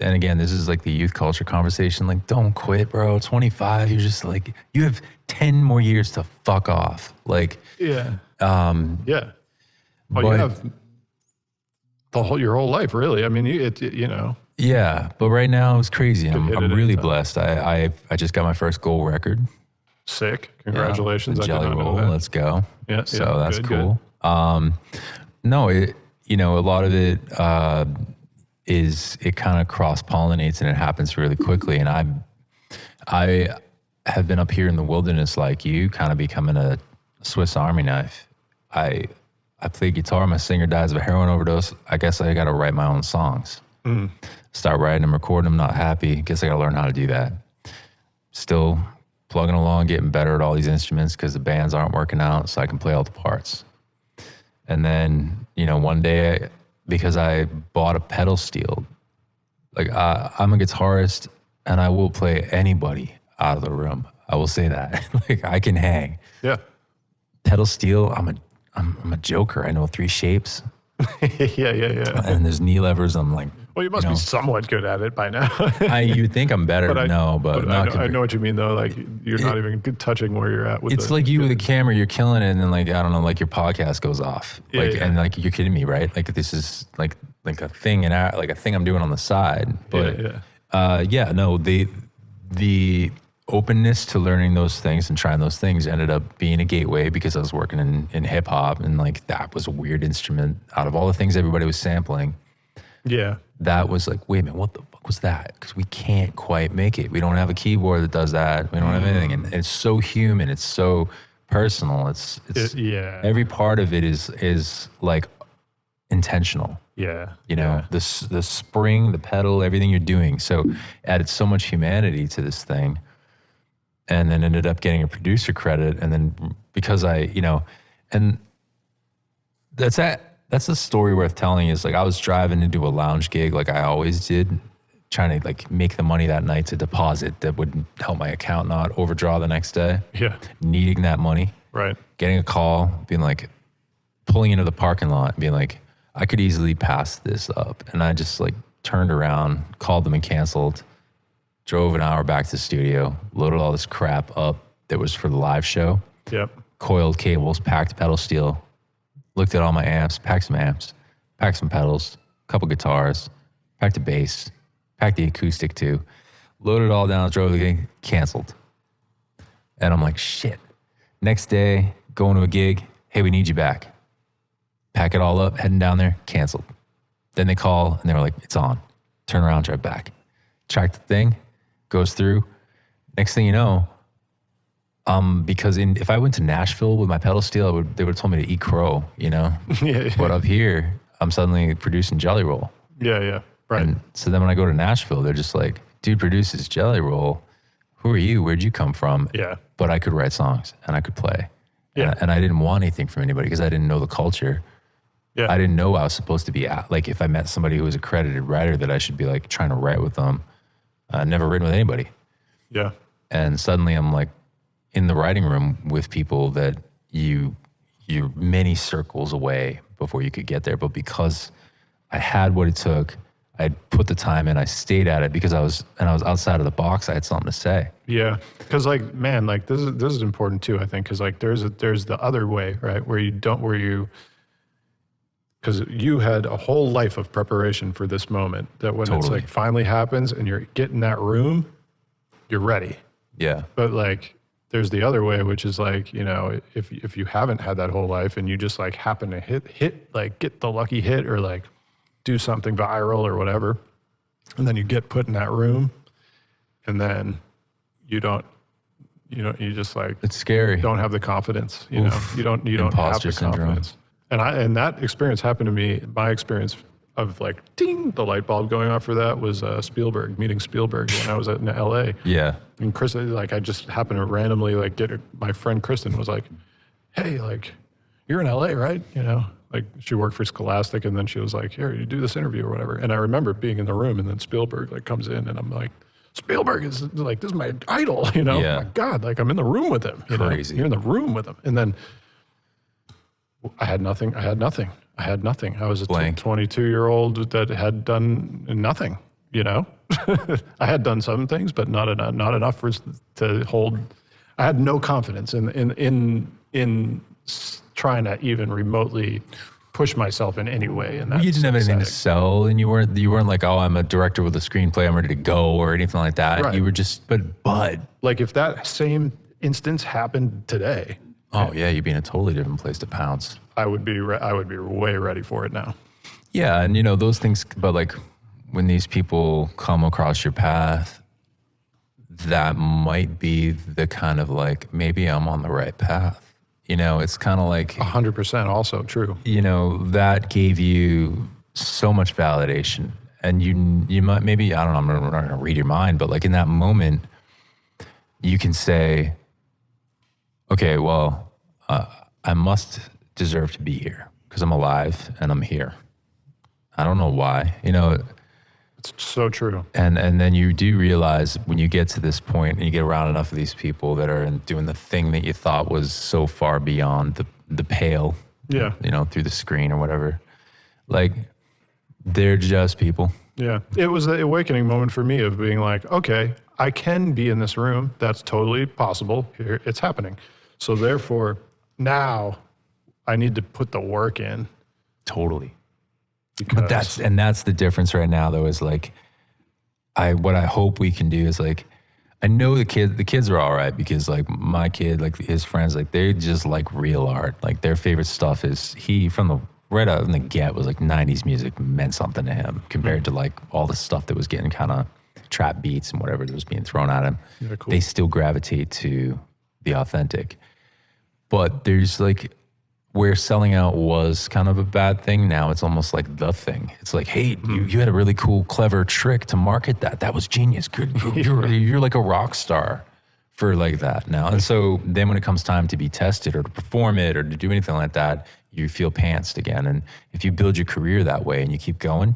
And again, this is like the youth culture conversation. Like, don't quit, bro. 25, you're just like, you have 10 more years to fuck off. Like, yeah. Yeah. Well, you have your whole life, really. I mean, you know. Yeah, but right now it's crazy. I'm really blessed. I just got my first gold record. Sick. Congratulations. Jelly Roll. Let's go. Yeah. So that's cool. No, a lot of it, it kind of cross-pollinates and it happens really quickly. And I have been up here in the wilderness like you, kind of becoming a Swiss Army knife. I play guitar. My singer dies of a heroin overdose. I guess I got to write my own songs. Start writing them, recording them, not happy. Guess I got to learn how to do that. Still plugging along, getting better at all these instruments because the bands aren't working out, so I can play all the parts. And then, one day, because I bought a pedal steel. Like, I'm a guitarist, and I will play anybody out of the room. I will say that. Like, I can hang. Yeah. Pedal steel, I'm a joker. I know 3 shapes. Yeah. And there's knee levers. I'm like, well, you must be somewhat good at it by now. You would think I'm better. But I know what you mean, though. Like, you're not even touching where you're at. It's like you with a camera, you're killing it, and then, like, I don't know, like your podcast goes off. And like, you're kidding me, right? Like, this is like a thing, like a thing I'm doing on the side. But the openness to learning those things and trying those things ended up being a gateway because I was working in hip hop, and like that was a weird instrument out of all the things everybody was sampling. Yeah. That was like, wait a minute, what the fuck was that? Because we can't quite make it. We don't have a keyboard that does that. We don't have anything. And it's so human. It's so personal. It's every part of it is like intentional. Yeah. The spring, the pedal, everything you're doing. So added so much humanity to this thing. And then ended up getting a producer credit. And then because and that's a story worth telling is like I was driving to do a lounge gig like I always did, trying to like make the money that night to deposit that would help my account not overdraw the next day. Yeah. Needing that money. Right. Getting a call, being like, pulling into the parking lot and being like, I could easily pass this up. And I just like turned around, called them and canceled, drove an hour back to the studio, loaded all this crap up that was for the live show. Yep. Coiled cables, packed pedal steel, looked at all my amps, packed some pedals, a couple guitars, packed a bass, packed the acoustic too, loaded it all down, drove the gig, canceled. And I'm like, shit. Next day, going to a gig, hey, we need you back. Pack it all up, heading down there, canceled. Then they call and they were like, it's on. Turn around, drive back. Track the thing, goes through. Next thing you know, because if I went to Nashville with my pedal steel, they would have told me to eat crow, Yeah. But up here, I'm suddenly producing Jelly Roll. Yeah. Right. And so then when I go to Nashville, they're just like, dude produces Jelly Roll. Who are you? Where'd you come from? Yeah. But I could write songs and I could play. Yeah. And I didn't want anything from anybody because I didn't know the culture. Yeah. I didn't know I was supposed to be like if I met somebody who was a credited writer that I should be like trying to write with them. Never written with anybody. Yeah. And suddenly I'm like in the writing room with people that you're many circles away before you could get there. But because I had what it took, I put the time in, I stayed at it because I was outside of the box. I had something to say. Yeah. Cause like, man, like this is important too, I think. Cause like there's the other way, right? Because you had a whole life of preparation for this moment that when it's like finally happens and you're getting that room, you're ready. Yeah. But like there's the other way, which is like, you know, if you haven't had that whole life and you just like happen to hit like get the lucky hit or like do something viral or whatever, and then you get put in that room, and then you just like, it's scary. don't have the confidence, you know, you don't have Imposter the syndrome. confidence. And that experience happened to me. My experience of like, ding, the light bulb going off for that was meeting Spielberg when I was in LA. Yeah. And Chris, like, I just happened to randomly like my friend Kristen was like, hey, like, you're in LA, right? You know, like she worked for Scholastic, and then she was like, here, you do this interview or whatever. And I remember being in the room, and then Spielberg like comes in, and I'm like, Spielberg is like, this is my idol, you know? Yeah. My God, like I'm in the room with him. You Crazy. know? You're in the room with him. And then I had nothing. I was a Blank. 22-year-old that had done nothing, you know? I had done some things, but not enough to hold. I had no confidence in trying to even remotely push myself in any way. In that You didn't have anything to setting. sell, and you weren't like, oh, I'm a director with a screenplay, I'm ready to go, or anything like that. Right. You were just, but Like if that same instance happened today, oh yeah, you'd be in a totally different place to pounce. I would be way ready for it now. Yeah, and you know those things. But like when these people come across your path, that might be the kind of like, maybe I'm on the right path. You know, it's kind of like, 100% also true. you know, that gave you so much validation, and you might, maybe, I don't know, I'm not going to read your mind, but like in that moment, you can say, okay, well, I must deserve to be here because I'm alive and I'm here. I don't know why, you know. It's so true. And then you do realize when you get to this point and you get around enough of these people that are doing the thing that you thought was so far beyond the pale, Yeah. you know, through the screen or whatever, like they're just people. Yeah. It was the awakening moment for me of being like, okay, I can be in this room. That's totally possible. Here, it's happening. So therefore, now I need to put the work in. Totally. Because But that's the difference right now though, is like, what I hope we can do is like, I know the kids are all right because like my kid, like his friends, like they just like real art. Like their favorite stuff is right out in the get was like 90s music meant something to him compared to like all the stuff that was getting kind of trap beats and whatever that was being thrown at him. Yeah, cool. They still gravitate to the authentic. But there's like, where selling out was kind of a bad thing, now it's almost like the thing. It's like, hey, you had a really cool, clever trick to market that. That was genius. Good. You're like a rock star for like that now. And so then when it comes time to be tested or to perform it or to do anything like that, you feel pantsed again. And if you build your career that way and you keep going,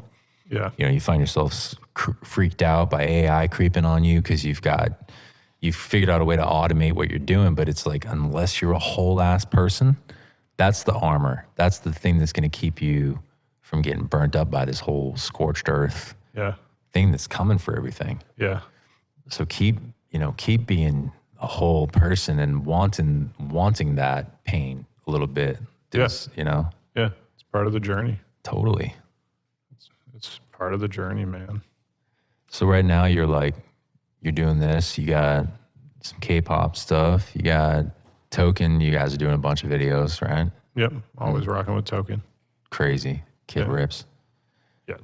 yeah. you know, you find yourself freaked out by AI creeping on you because you've figured out a way to automate what you're doing. But it's like, unless you're a whole ass person, that's the armor. That's the thing that's going to keep you from getting burnt up by this whole scorched earth Yeah. thing that's coming for everything. Yeah. So keep being a whole person and wanting that pain a little bit. Yes. You know, Yeah. It's part of the journey. totally. It's part of the journey, man. So right now you're doing this. You got some K-pop stuff. You got Token. You guys are doing a bunch of videos, right? Yep. Always rocking with Token. Crazy. Kid Yeah. rips. Yeah.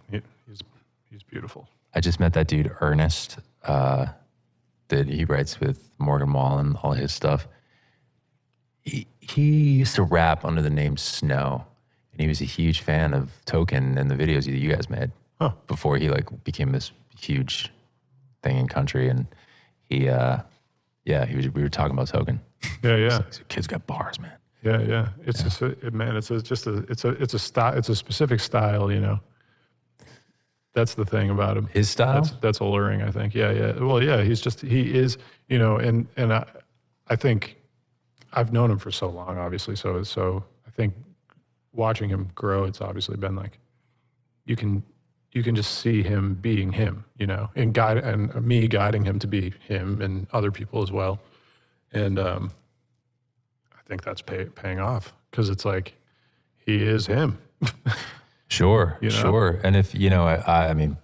He's beautiful. I just met that dude, Ernest, that he writes with Morgan Wall and all his stuff. He used to rap under the name Snow, and he was a huge fan of Token and the videos that you guys made before he like became this huge thing in country. And we were talking about Token. Yeah. Yeah. This kid's got bars, man. Yeah. Yeah. It's just it's a style. It's a specific style, you know. That's the thing about him. His style? That's alluring, I think. Yeah, yeah. Well, yeah, he is, you know, and I think I've known him for so long, obviously. So I think watching him grow, it's obviously been like, you can just see him being him, you know, and me guiding him to be him and other people as well. And I think that's paying off because it's like, he is him. Sure, You know? sure. And if, you know, I mean,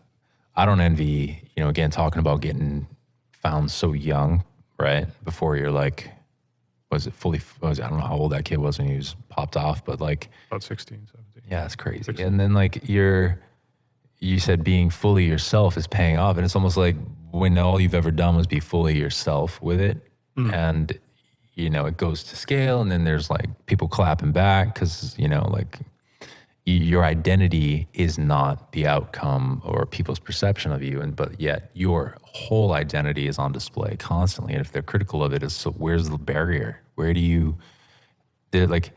I don't envy, you know, again, talking about getting found so young, right? Before you're like was it fully, was, I don't know how old that kid was when he was popped off, but like, About 16, 17. yeah, it's crazy. 16. And then like you said being fully yourself is paying off. And it's almost like when all you've ever done was be fully yourself with it. And, you know, it goes to scale and then there's like people clapping back because, you know, like your identity is not the outcome or people's perception of you. But yet your whole identity is on display constantly. And if they're critical of it, it's so where's the barrier? Where do you, they're like,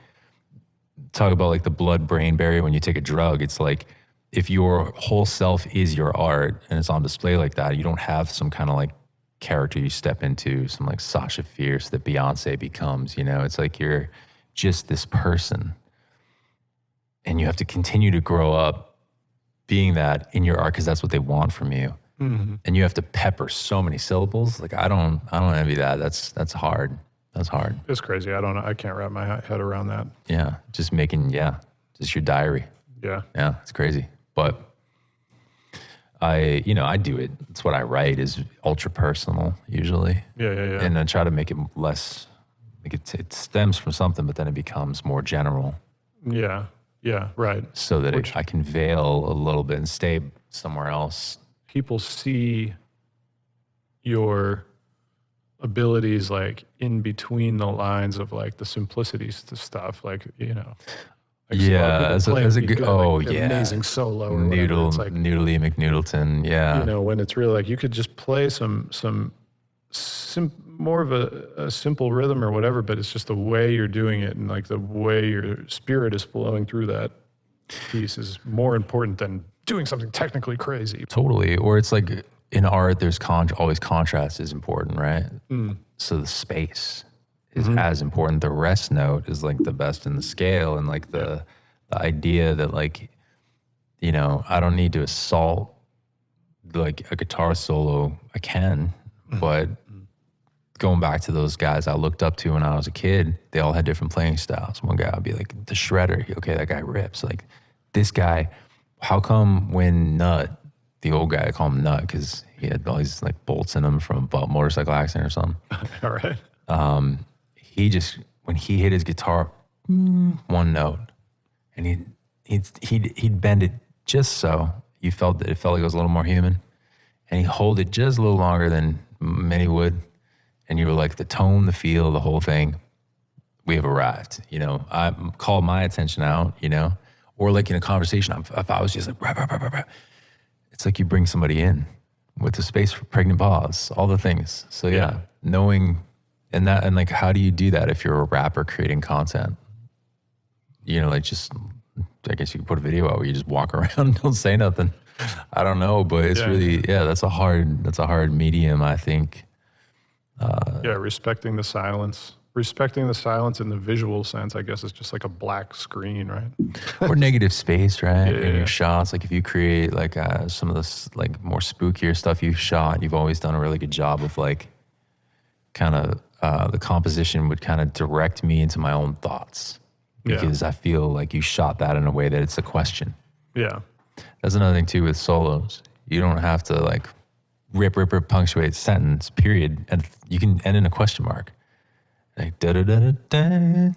talk about like the blood-brain barrier when you take a drug. It's like if your whole self is your art and it's on display like that, you don't have some kind of like character you step into, some like Sasha Fierce that Beyonce becomes, you know. It's like you're just this person and you have to continue to grow up being that in your art because that's what they want from you. And you have to pepper so many syllables. Like I don't envy that. That's hard. That's hard. It's crazy. I can't wrap my head around that. Yeah. Just making, just your diary. Yeah. Yeah. It's crazy. But I do it. It's what I write is ultra personal usually. Yeah. And I try to make it less, like it stems from something, but then it becomes more general. Yeah. Right. So that I can veil a little bit and stay somewhere else. People see your abilities like in between the lines of like the simplicities to stuff, like, you know. Like As a good, amazing solo or whatever. It's like Noodly McNoodleton, you know, when it's really like you could just play some more of a simple rhythm or whatever, but it's just the way you're doing it and like the way your spirit is flowing through that piece is more important than doing something technically crazy. Totally. Or it's like in art, there's always contrast is important, right? So the space is as important. The rest note is like the best in the scale, and like the idea that like, you know, I don't need to assault like a guitar solo. I can, but going back to those guys I looked up to when I was a kid, they all had different playing styles. One guy would be like the shredder. Okay, that guy rips. Like this guy, how come when Nut, the old guy, I call him Nut because he had all these like bolts in him from a motorcycle accident or something. All right. He just, when he hit his guitar, one note, and he'd bend it just so you felt that it felt like it was a little more human, and he'd hold it just a little longer than many would, and you were like the tone, the feel, the whole thing. We have arrived. You know, I called my attention out. You know, or like in a conversation, if I was just like, rah, rah, rah, rah, rah, it's like you bring somebody in with the space for pregnant pause, all the things. So yeah. Knowing. And like, how do you do that if you're a rapper creating content? You know, like just, I guess you could put a video out where you just walk around and don't say nothing. I don't know, but it's really, that's a hard medium, I think. Respecting the silence. Respecting the silence in the visual sense, I guess, is just like a black screen, right? Or negative space, right? In your shots. Like if you create like some of this like more spookier stuff you've shot, you've always done a really good job of like kind of, the composition would kind of direct me into my own thoughts because I feel like you shot that in a way that it's a question. Yeah. That's another thing too with solos. You don't have to like rip, punctuate sentence, period. And you can end in a question mark. Like da da da da da.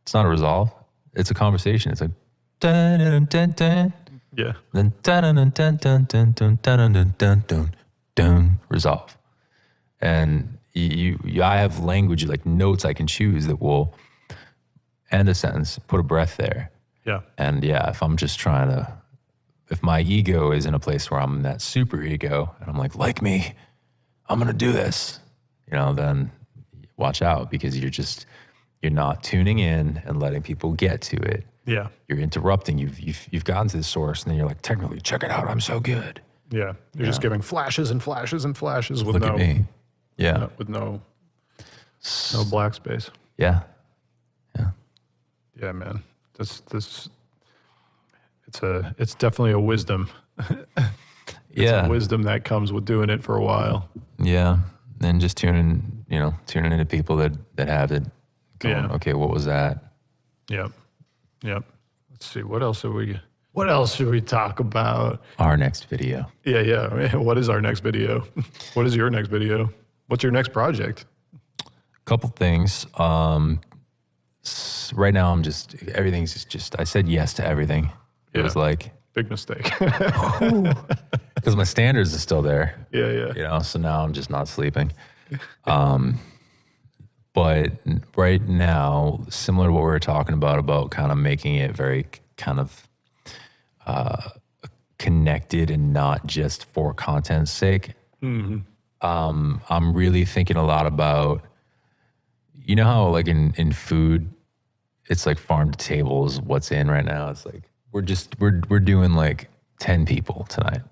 It's not a resolve. It's a conversation. It's like da da da da. Yeah. Then da da da da da da da da da da. Resolve. And I have language, like notes I can choose that will end a sentence, put a breath there. Yeah. And if I'm just trying to, if my ego is in a place where I'm in that super ego and I'm like me, I'm going to do this, you know, then watch out because you're not tuning in and letting people get to it. Yeah. You're interrupting. You've gotten to the source and then you're like, technically, check it out. I'm so good. Yeah. You're just giving flashes and flashes and flashes with Look at me. Yeah. With no black space. Yeah. Yeah. Yeah, man. It's definitely a wisdom. It's a wisdom that comes with doing it for a while. Yeah. And just tuning into people that have it. Going, okay, what was that? Yep. Let's see. What else should we talk about? Our next video. Yeah. What is our next video? What is your next video? What's your next project? couple things. Right now I'm just, everything's just, I said yes to everything. It was like, big mistake. because my standards are still there. Yeah. So now I'm just not sleeping. But right now, similar to what we were talking about kind of making it very kind of connected and not just for content's sake. I'm really thinking a lot about, you know how like in food, it's like farm to table is what's in right now. It's like we're doing like 10 people tonight.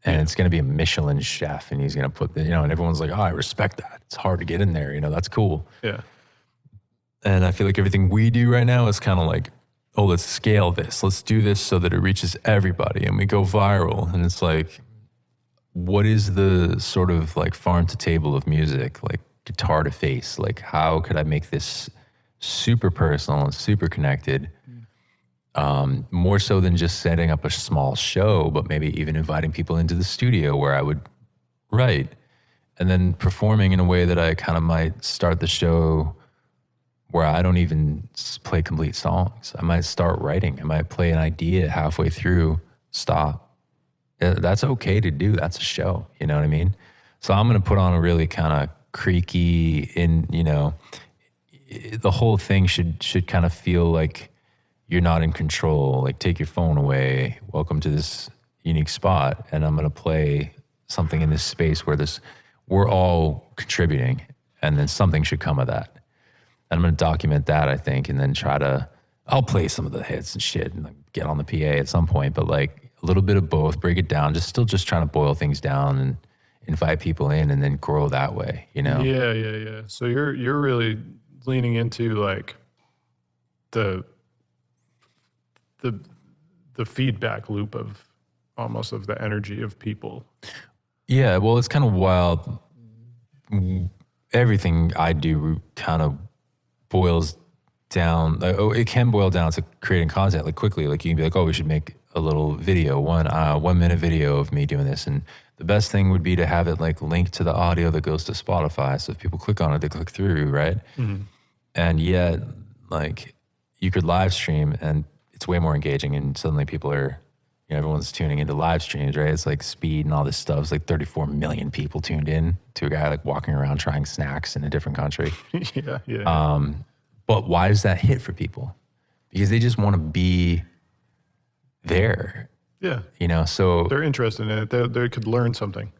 And it's going to be a Michelin chef, and he's going to put the, and everyone's like, oh, I respect that. It's hard to get in there. That's cool. Yeah. And I feel like everything we do right now is kind of like, oh, let's scale this. Let's do this so that it reaches everybody and we go viral. And it's like, what is the sort of like farm to table of music, like guitar to face? Like, how could I make this super personal and super connected? More so than just setting up a small show, but maybe even inviting people into the studio where I would write and then performing in a way that I kind of might start the show where I don't even play complete songs. I might start writing. I might play an idea halfway through, stop. That's okay to do. That's a show. You know what I mean? So I'm going to put on a really kind of creaky, the whole thing should kind of feel like you're not in control. Like, take your phone away. Welcome to this unique spot. And I'm going to play something in this space where we're all contributing, and then something should come of that. And I'm going to document that, I think, and then I'll play some of the hits and shit and like get on the PA at some point, but like a little bit of both, break it down, just trying to boil things down and invite people in and then grow that way, Yeah. So you're really leaning into like the feedback loop of almost of the energy of people. Yeah, well, it's kind of wild. Everything I do kind of boils down. It can boil down to creating content like quickly. Like you can be like, oh, we should make a little video, 1 minute video of me doing this. And the best thing would be to have it like linked to the audio that goes to Spotify. So if people click on it, they click through, right? Mm-hmm. And yet, like, you could live stream and it's way more engaging, and suddenly people are, everyone's tuning into live streams, right? It's like speed and all this stuff. It's like 34 million people tuned in to a guy like walking around trying snacks in a different country. Yeah. But why does that hit for people? Because they just want to be there. Yeah. So they're interested in it. They could learn something.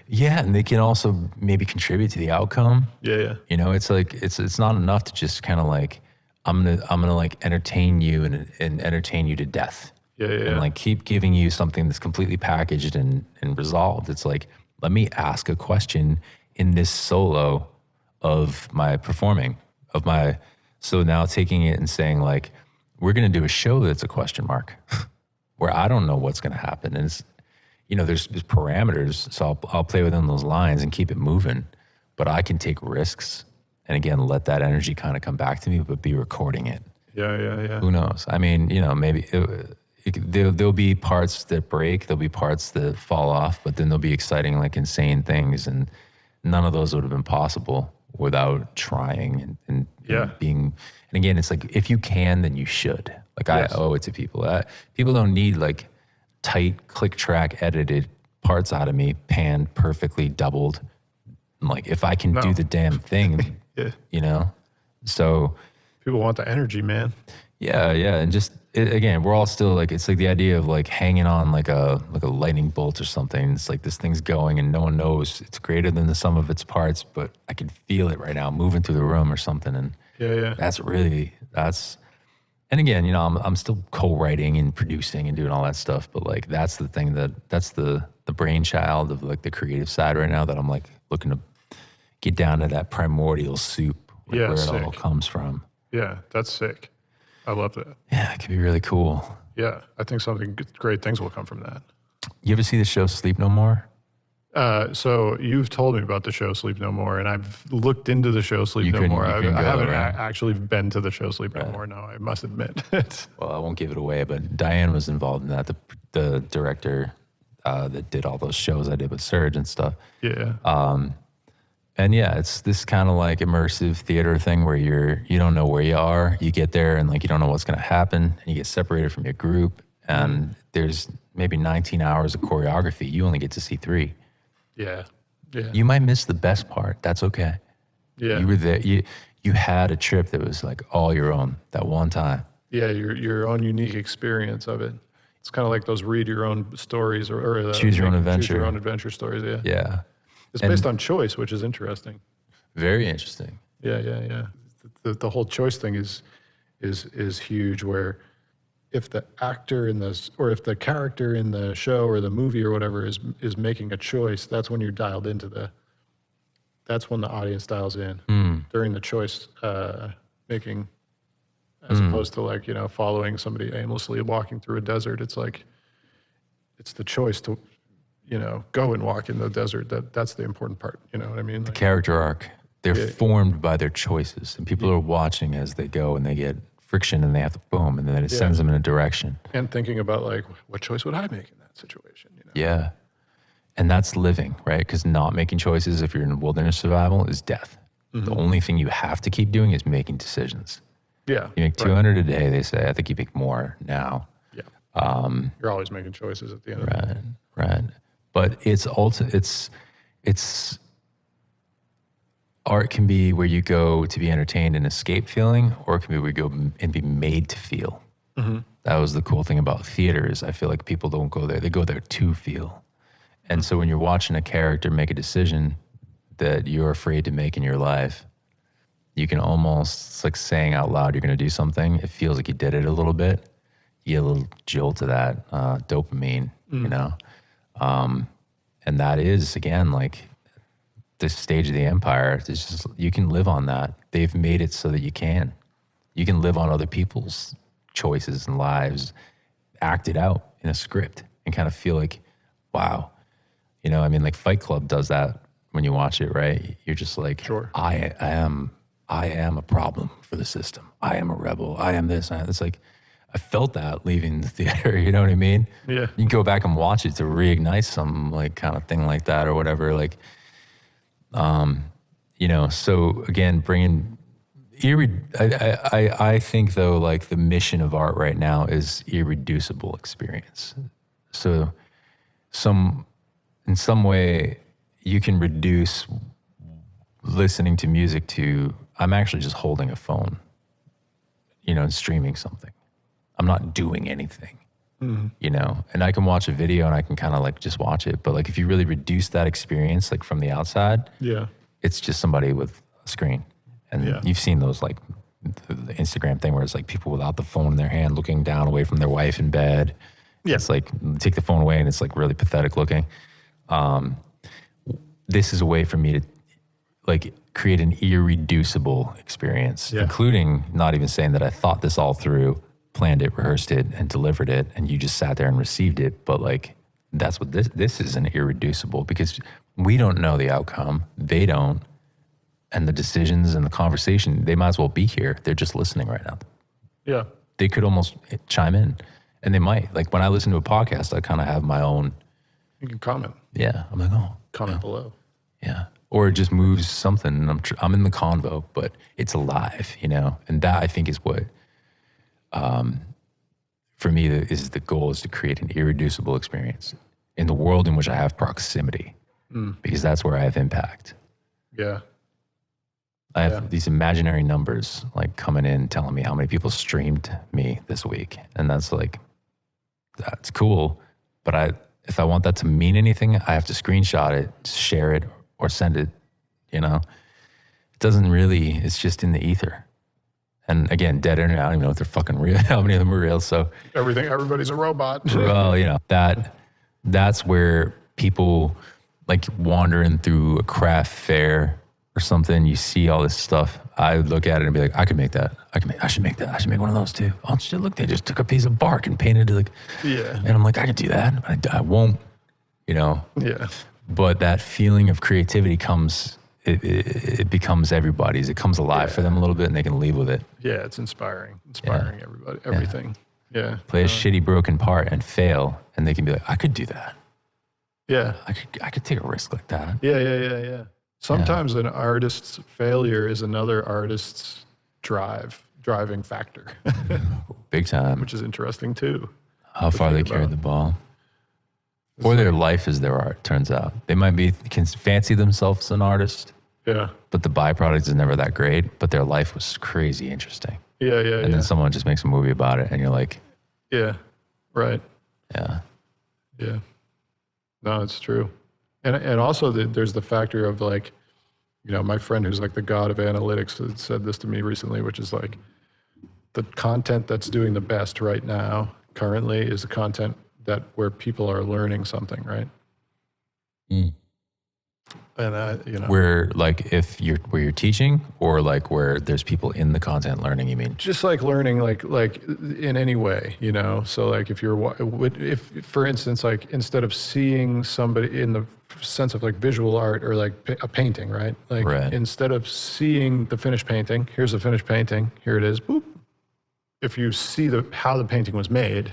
Yeah, and they can also maybe contribute to the outcome. Yeah. It's like it's not enough to just kind of like I'm gonna like entertain you and entertain you to death. Yeah. And like keep giving you something that's completely packaged and resolved. It's like, let me ask a question in this solo of my performing, so now taking it and saying like, we're gonna do a show that's a question mark where I don't know what's gonna happen. And it's, there's parameters, so I'll play within those lines and keep it moving, but I can take risks and again, let that energy kind of come back to me, but be recording it. Yeah. Who knows? I mean, maybe there'll be parts that break, there'll be parts that fall off, but then there'll be exciting, like insane things. And none of those would have been possible without trying and being, and again, it's like, if you can, then you should. Like yes. I owe it to people. People don't need like tight click track edited parts out of me, panned perfectly, doubled. Like if I can do the damn thing, so people want the energy, man. Yeah. And just, again, we're all still like, it's like the idea of like hanging on like a lightning bolt or something. It's like this thing's going and no one knows it's greater than the sum of its parts, but I can feel it right now moving through the room or something. And and again, I'm still co-writing and producing and doing all that stuff, but like, that's the thing that's the brainchild of like the creative side right now that I'm like looking to get down to that primordial soup, where it all comes from. Yeah, that's sick. I love that. Yeah, it could be really cool. Yeah, I think great things will come from that. You ever see the show Sleep No More? So you've told me about the show Sleep No More, and I've looked into the show Sleep No More. I haven't actually been to the show Sleep No More, no, I must admit. Well, I won't give it away, but Diane was involved in that, the director that did all those shows I did with Serj and stuff. Yeah. And yeah, it's this kind of like immersive theater thing where you don't know where you are. You get there and like you don't know what's going to happen, and you get separated from your group. And there's maybe 19 hours of choreography. You only get to see 3. Yeah. Yeah. You might miss the best part. That's okay. Yeah. You were there. You had a trip that was like all your own that one time. Yeah, your own unique experience of it. It's kind of like those read your own stories or Choose your own adventure. Choose your own adventure stories. Yeah. Yeah. It's based on choice, which is interesting. Very interesting. Yeah. The whole choice thing is huge. Where if the actor in this, or if the character in the show or the movie or whatever is making a choice, that's when you're dialed into that's when the audience dials in during the choice making, as opposed to like, following somebody aimlessly walking through a desert. It's like, it's the choice to, go and walk in the desert. That's the important part. You know what I mean? Like, Character arc. They're formed by their choices, and people are watching as they go, and they get friction, and they have to boom, and then it sends them in a direction. and thinking about like, what choice would I make in that situation? Yeah. And that's living, right? Because not making choices, if you're in wilderness survival, is death. The only thing you have to keep doing is making decisions. Yeah. You make 200 a day, they say. I think you make more now. Yeah. You're always making choices at the end of the day. Right. But it's art can be where you go to be entertained and escape feeling, or it can be where you go and be made to feel. That was the cool thing about theater is I feel like people don't go there. They go there to feel. And so when you're watching a character make a decision that you're afraid to make in your life, you can almost, it's like saying out loud you're going to do something. It feels like you did it a little bit. You get a little jolt of that dopamine, and that is, again, like the stage of the empire. It's just, you can live on that. They've made it so that you can. You can live on other people's choices and lives, act it out in a script and kind of feel like, wow. Like Fight Club does that when you watch it, right? You're just like, Sure. I am a problem for the system. I am a rebel. I am this. It's like, I felt that leaving the theater, you know what I mean? Yeah. You can go back and watch it to reignite some like kind of thing like that or whatever. Like, so again, bringing, I think though, like the mission of art right now is irreducible experience. So in some way you can reduce listening to music to, I'm actually just holding a phone, and streaming something. I'm not doing anything, and I can watch a video and I can kind of like just watch it. But like, if you really reduce that experience, like from the outside, it's just somebody with a screen. And you've seen those, like the Instagram thing where it's like people without the phone in their hand looking down away from their wife in bed. Yeah. It's like, take the phone away and it's like really pathetic looking. This is a way for me to like create an irreducible experience, including not even saying that I thought this all through, planned it, rehearsed it, and delivered it, and you just sat there and received it. But like, that's what this is, an irreducible, because we don't know the outcome. They don't. And the decisions and the conversation, they might as well be here. They're just listening right now. Yeah. They could almost chime in, and they might. Like when I listen to a podcast, I kind of have my own. You can comment. Yeah. I'm like, oh. Comment below. Yeah. Or it just moves something, and I'm in the convo, but it's alive, And that, I think, is what, for me, is the goal, is to create an irreducible experience in the world in which I have proximity, because that's where I have impact. Yeah. I have these imaginary numbers like coming in telling me how many people streamed me this week. And that's like, that's cool. But if I want that to mean anything, I have to screenshot it, share it, or send it, It doesn't really, it's just in the ether. And again, dead internet, I don't even know if they're fucking real, how many of them are real. So everybody's a robot. Well, that's where people like wandering through a craft fair or something, you see all this stuff. I would look at it and be like, I could make that. I should make that. I should make one of those too. Oh shit, look, they just took a piece of bark and painted it and I'm like, I could do that. I won't, Yeah. But that feeling of creativity comes, it becomes everybody's. It comes alive for them a little bit, and they can leave with it. Yeah, it's inspiring everybody, everything. Yeah. Play a shitty broken part and fail, and they can be like, I could do that. Yeah. I could take a risk like that. Yeah. Sometimes an artist's failure is another artist's driving factor, Big time. which is interesting too. How far they carried the ball. Or their life is their art, turns out. They might can fancy themselves an artist, Yeah. but the byproduct is never that great, but their life was crazy interesting. Yeah. And then someone just makes a movie about it, and you're like, Yeah. Right. yeah. Yeah. No, it's true. And also there's the factor of like, my friend who's like the god of analytics had said this to me recently, which is like the content that's doing the best right now currently is the content where people are learning something, right? Mm. And Where like where you're teaching, or like where there's people in the content learning, you mean? just like learning, like in any way, So like if for instance, like instead of seeing somebody in the sense of like visual art or like a painting, right? Like Right. instead of seeing the finished painting, here's the finished painting, here it is, boop. If you see how the painting was made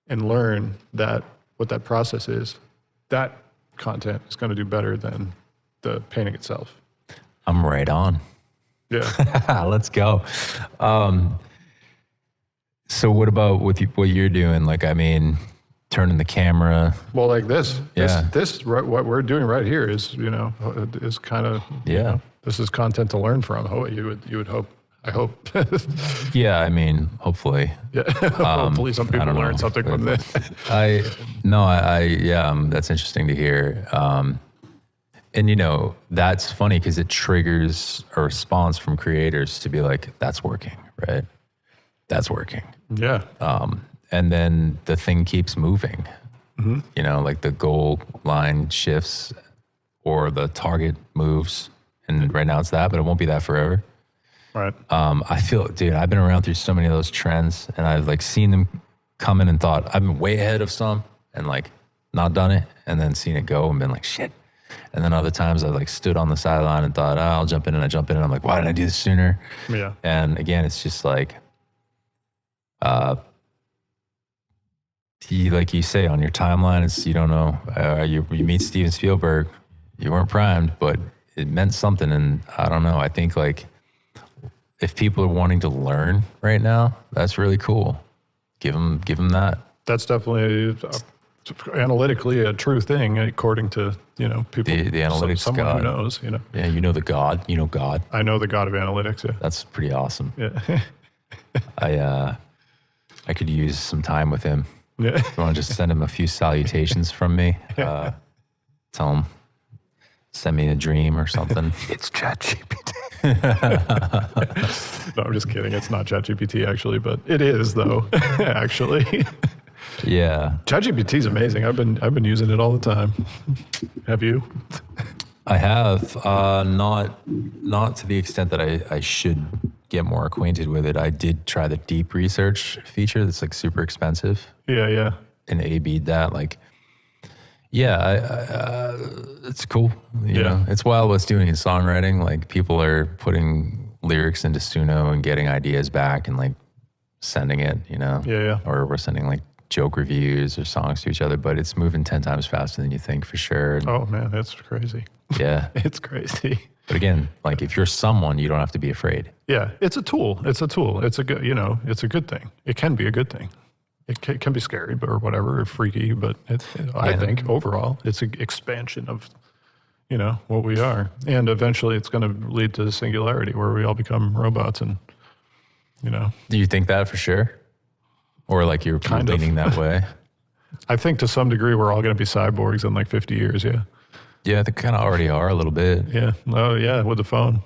and learn what that process is, that content is going to do better than the painting itself. I'm right on. Yeah. Let's go. So what about what you're doing? Like, I mean, turning the camera. Well, like this, Yeah. what we're doing right here is, is kind of, Yeah. this is content to learn from. You would hope. I hope. Yeah, I mean, hopefully. Yeah. Hopefully some people don't learn know. something from this. That's interesting to hear. And that's funny because it triggers a response from creators to be like, that's working, right? That's working. Yeah. And then the thing keeps moving. Mm-hmm. Like the goal line shifts or the target moves. And right now it's that, but it won't be that forever. Right. I feel, dude, I've been around through so many of those trends, and I've like seen them come in and thought I've been way ahead of some and like not done it, and then seen it go and been like, shit. And then other times I like stood on the sideline and thought, I'll jump in, and I jump in and I'm like, why didn't I do this sooner? Yeah. And again, it's just like, like you say on your timeline, it's, you don't know, you meet Steven Spielberg, you weren't primed, but it meant something. And I don't know, I think like, if people are wanting to learn right now, that's really cool. Give them that. That's definitely analytically a true thing, according to, people. The analytics someone god. who knows, Yeah, the God. God. I know the god of analytics, yeah. That's pretty awesome. Yeah. I could use some time with him. Yeah. If you want to just send him a few salutations from me, tell him, send me a dream or something. It's ChatGPT. No, I'm just kidding. It's not ChatGPT actually, but it is though. Actually, Yeah, ChatGPT is amazing. I've been using it all the time. Have you? I have. Not to the extent that I should get more acquainted with it. I did try the deep research feature. That's like super expensive. Yeah. And A/B'd that. Like, yeah, it's cool. You know, it's wild what's doing in songwriting. Like, people are putting lyrics into Suno and getting ideas back and like sending it. Yeah. Or we're sending like joke reviews or songs to each other, but it's moving 10 times faster than you think, for sure. Oh man, that's crazy. Yeah. It's crazy. But again, like if you're someone, you don't have to be afraid. Yeah, it's a tool. It's a good, it's a good thing. It can be a good thing. It can be scary, but or whatever, or freaky, but I think overall it's an expansion of, what we are. And eventually it's going to lead to singularity where we all become robots and, Do you think that for sure? Or like you're Kind of. leaning that way? I think to some degree we're all going to be cyborgs in like 50 years, yeah. Yeah, they kind of already are a little bit. Yeah. Oh, yeah, with the phone.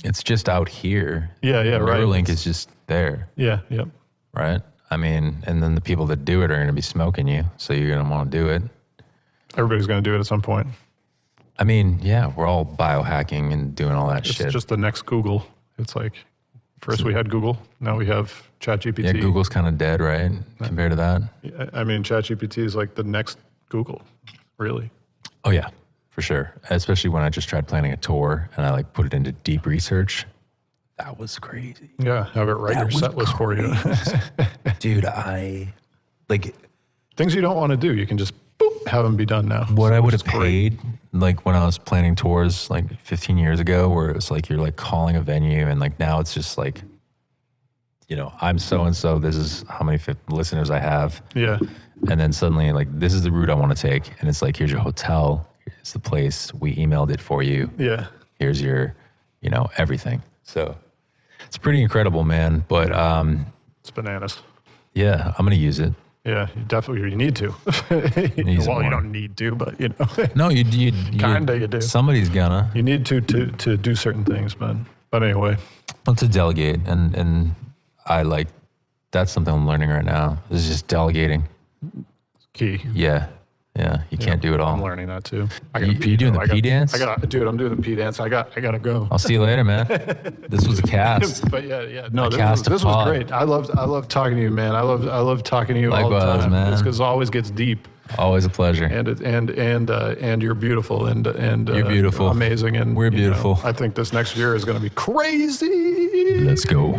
It's just out here. Yeah, right. Neuralink is just there, Yeah, yep. right? I mean, and then the people that do it are going to be smoking you, so you're going to want to do it. Everybody's going to do it at some point. I mean, yeah, we're all biohacking and doing all that It's shit. just the next Google. It's like, first we had Google, now we have ChatGPT. Yeah, Google's kind of dead, right? Compared to that. I mean, ChatGPT is like the next Google, really. Oh yeah, for sure. Especially when I just tried planning a tour and I like put it into deep research. That was crazy. Yeah, have it write your set list for you. Dude, I like Things you don't want to do, you can just boop. have them be done now. What I would which have is great. paid, like when I was planning tours like 15 years ago, where it was like you're like calling a venue, and like now it's just like, you know, I'm so and so. This is how many listeners I have. Yeah. And then suddenly, like, this is the route I want to take, and it's like, here's your hotel, here's the place, we emailed it for you. Yeah. Here's your, you know, everything. So it's pretty incredible, man. But It's bananas. yeah, I'm gonna use it. Yeah, you need to. Use it Well, you more. don't need to, but you know, No, you Kinda you do. Somebody's gonna. you need to do certain things, man. But anyway, Well, to delegate, and I like, that's something I'm learning right now. Is just delegating. key. Yeah, you can't do it all. I'm learning that too. You doing the pee dance? Dude, I'm doing the pee dance. I gotta go. I'll see you later, man. This was a cast. But yeah. No, cast this of was pod. great. I love talking to you, man. I love talking to you all the Likewise, time. man. Because it always gets deep, Always a pleasure. and you're beautiful and You're beautiful. amazing, and We're you know, beautiful. I think this next year is going to be crazy. Let's go.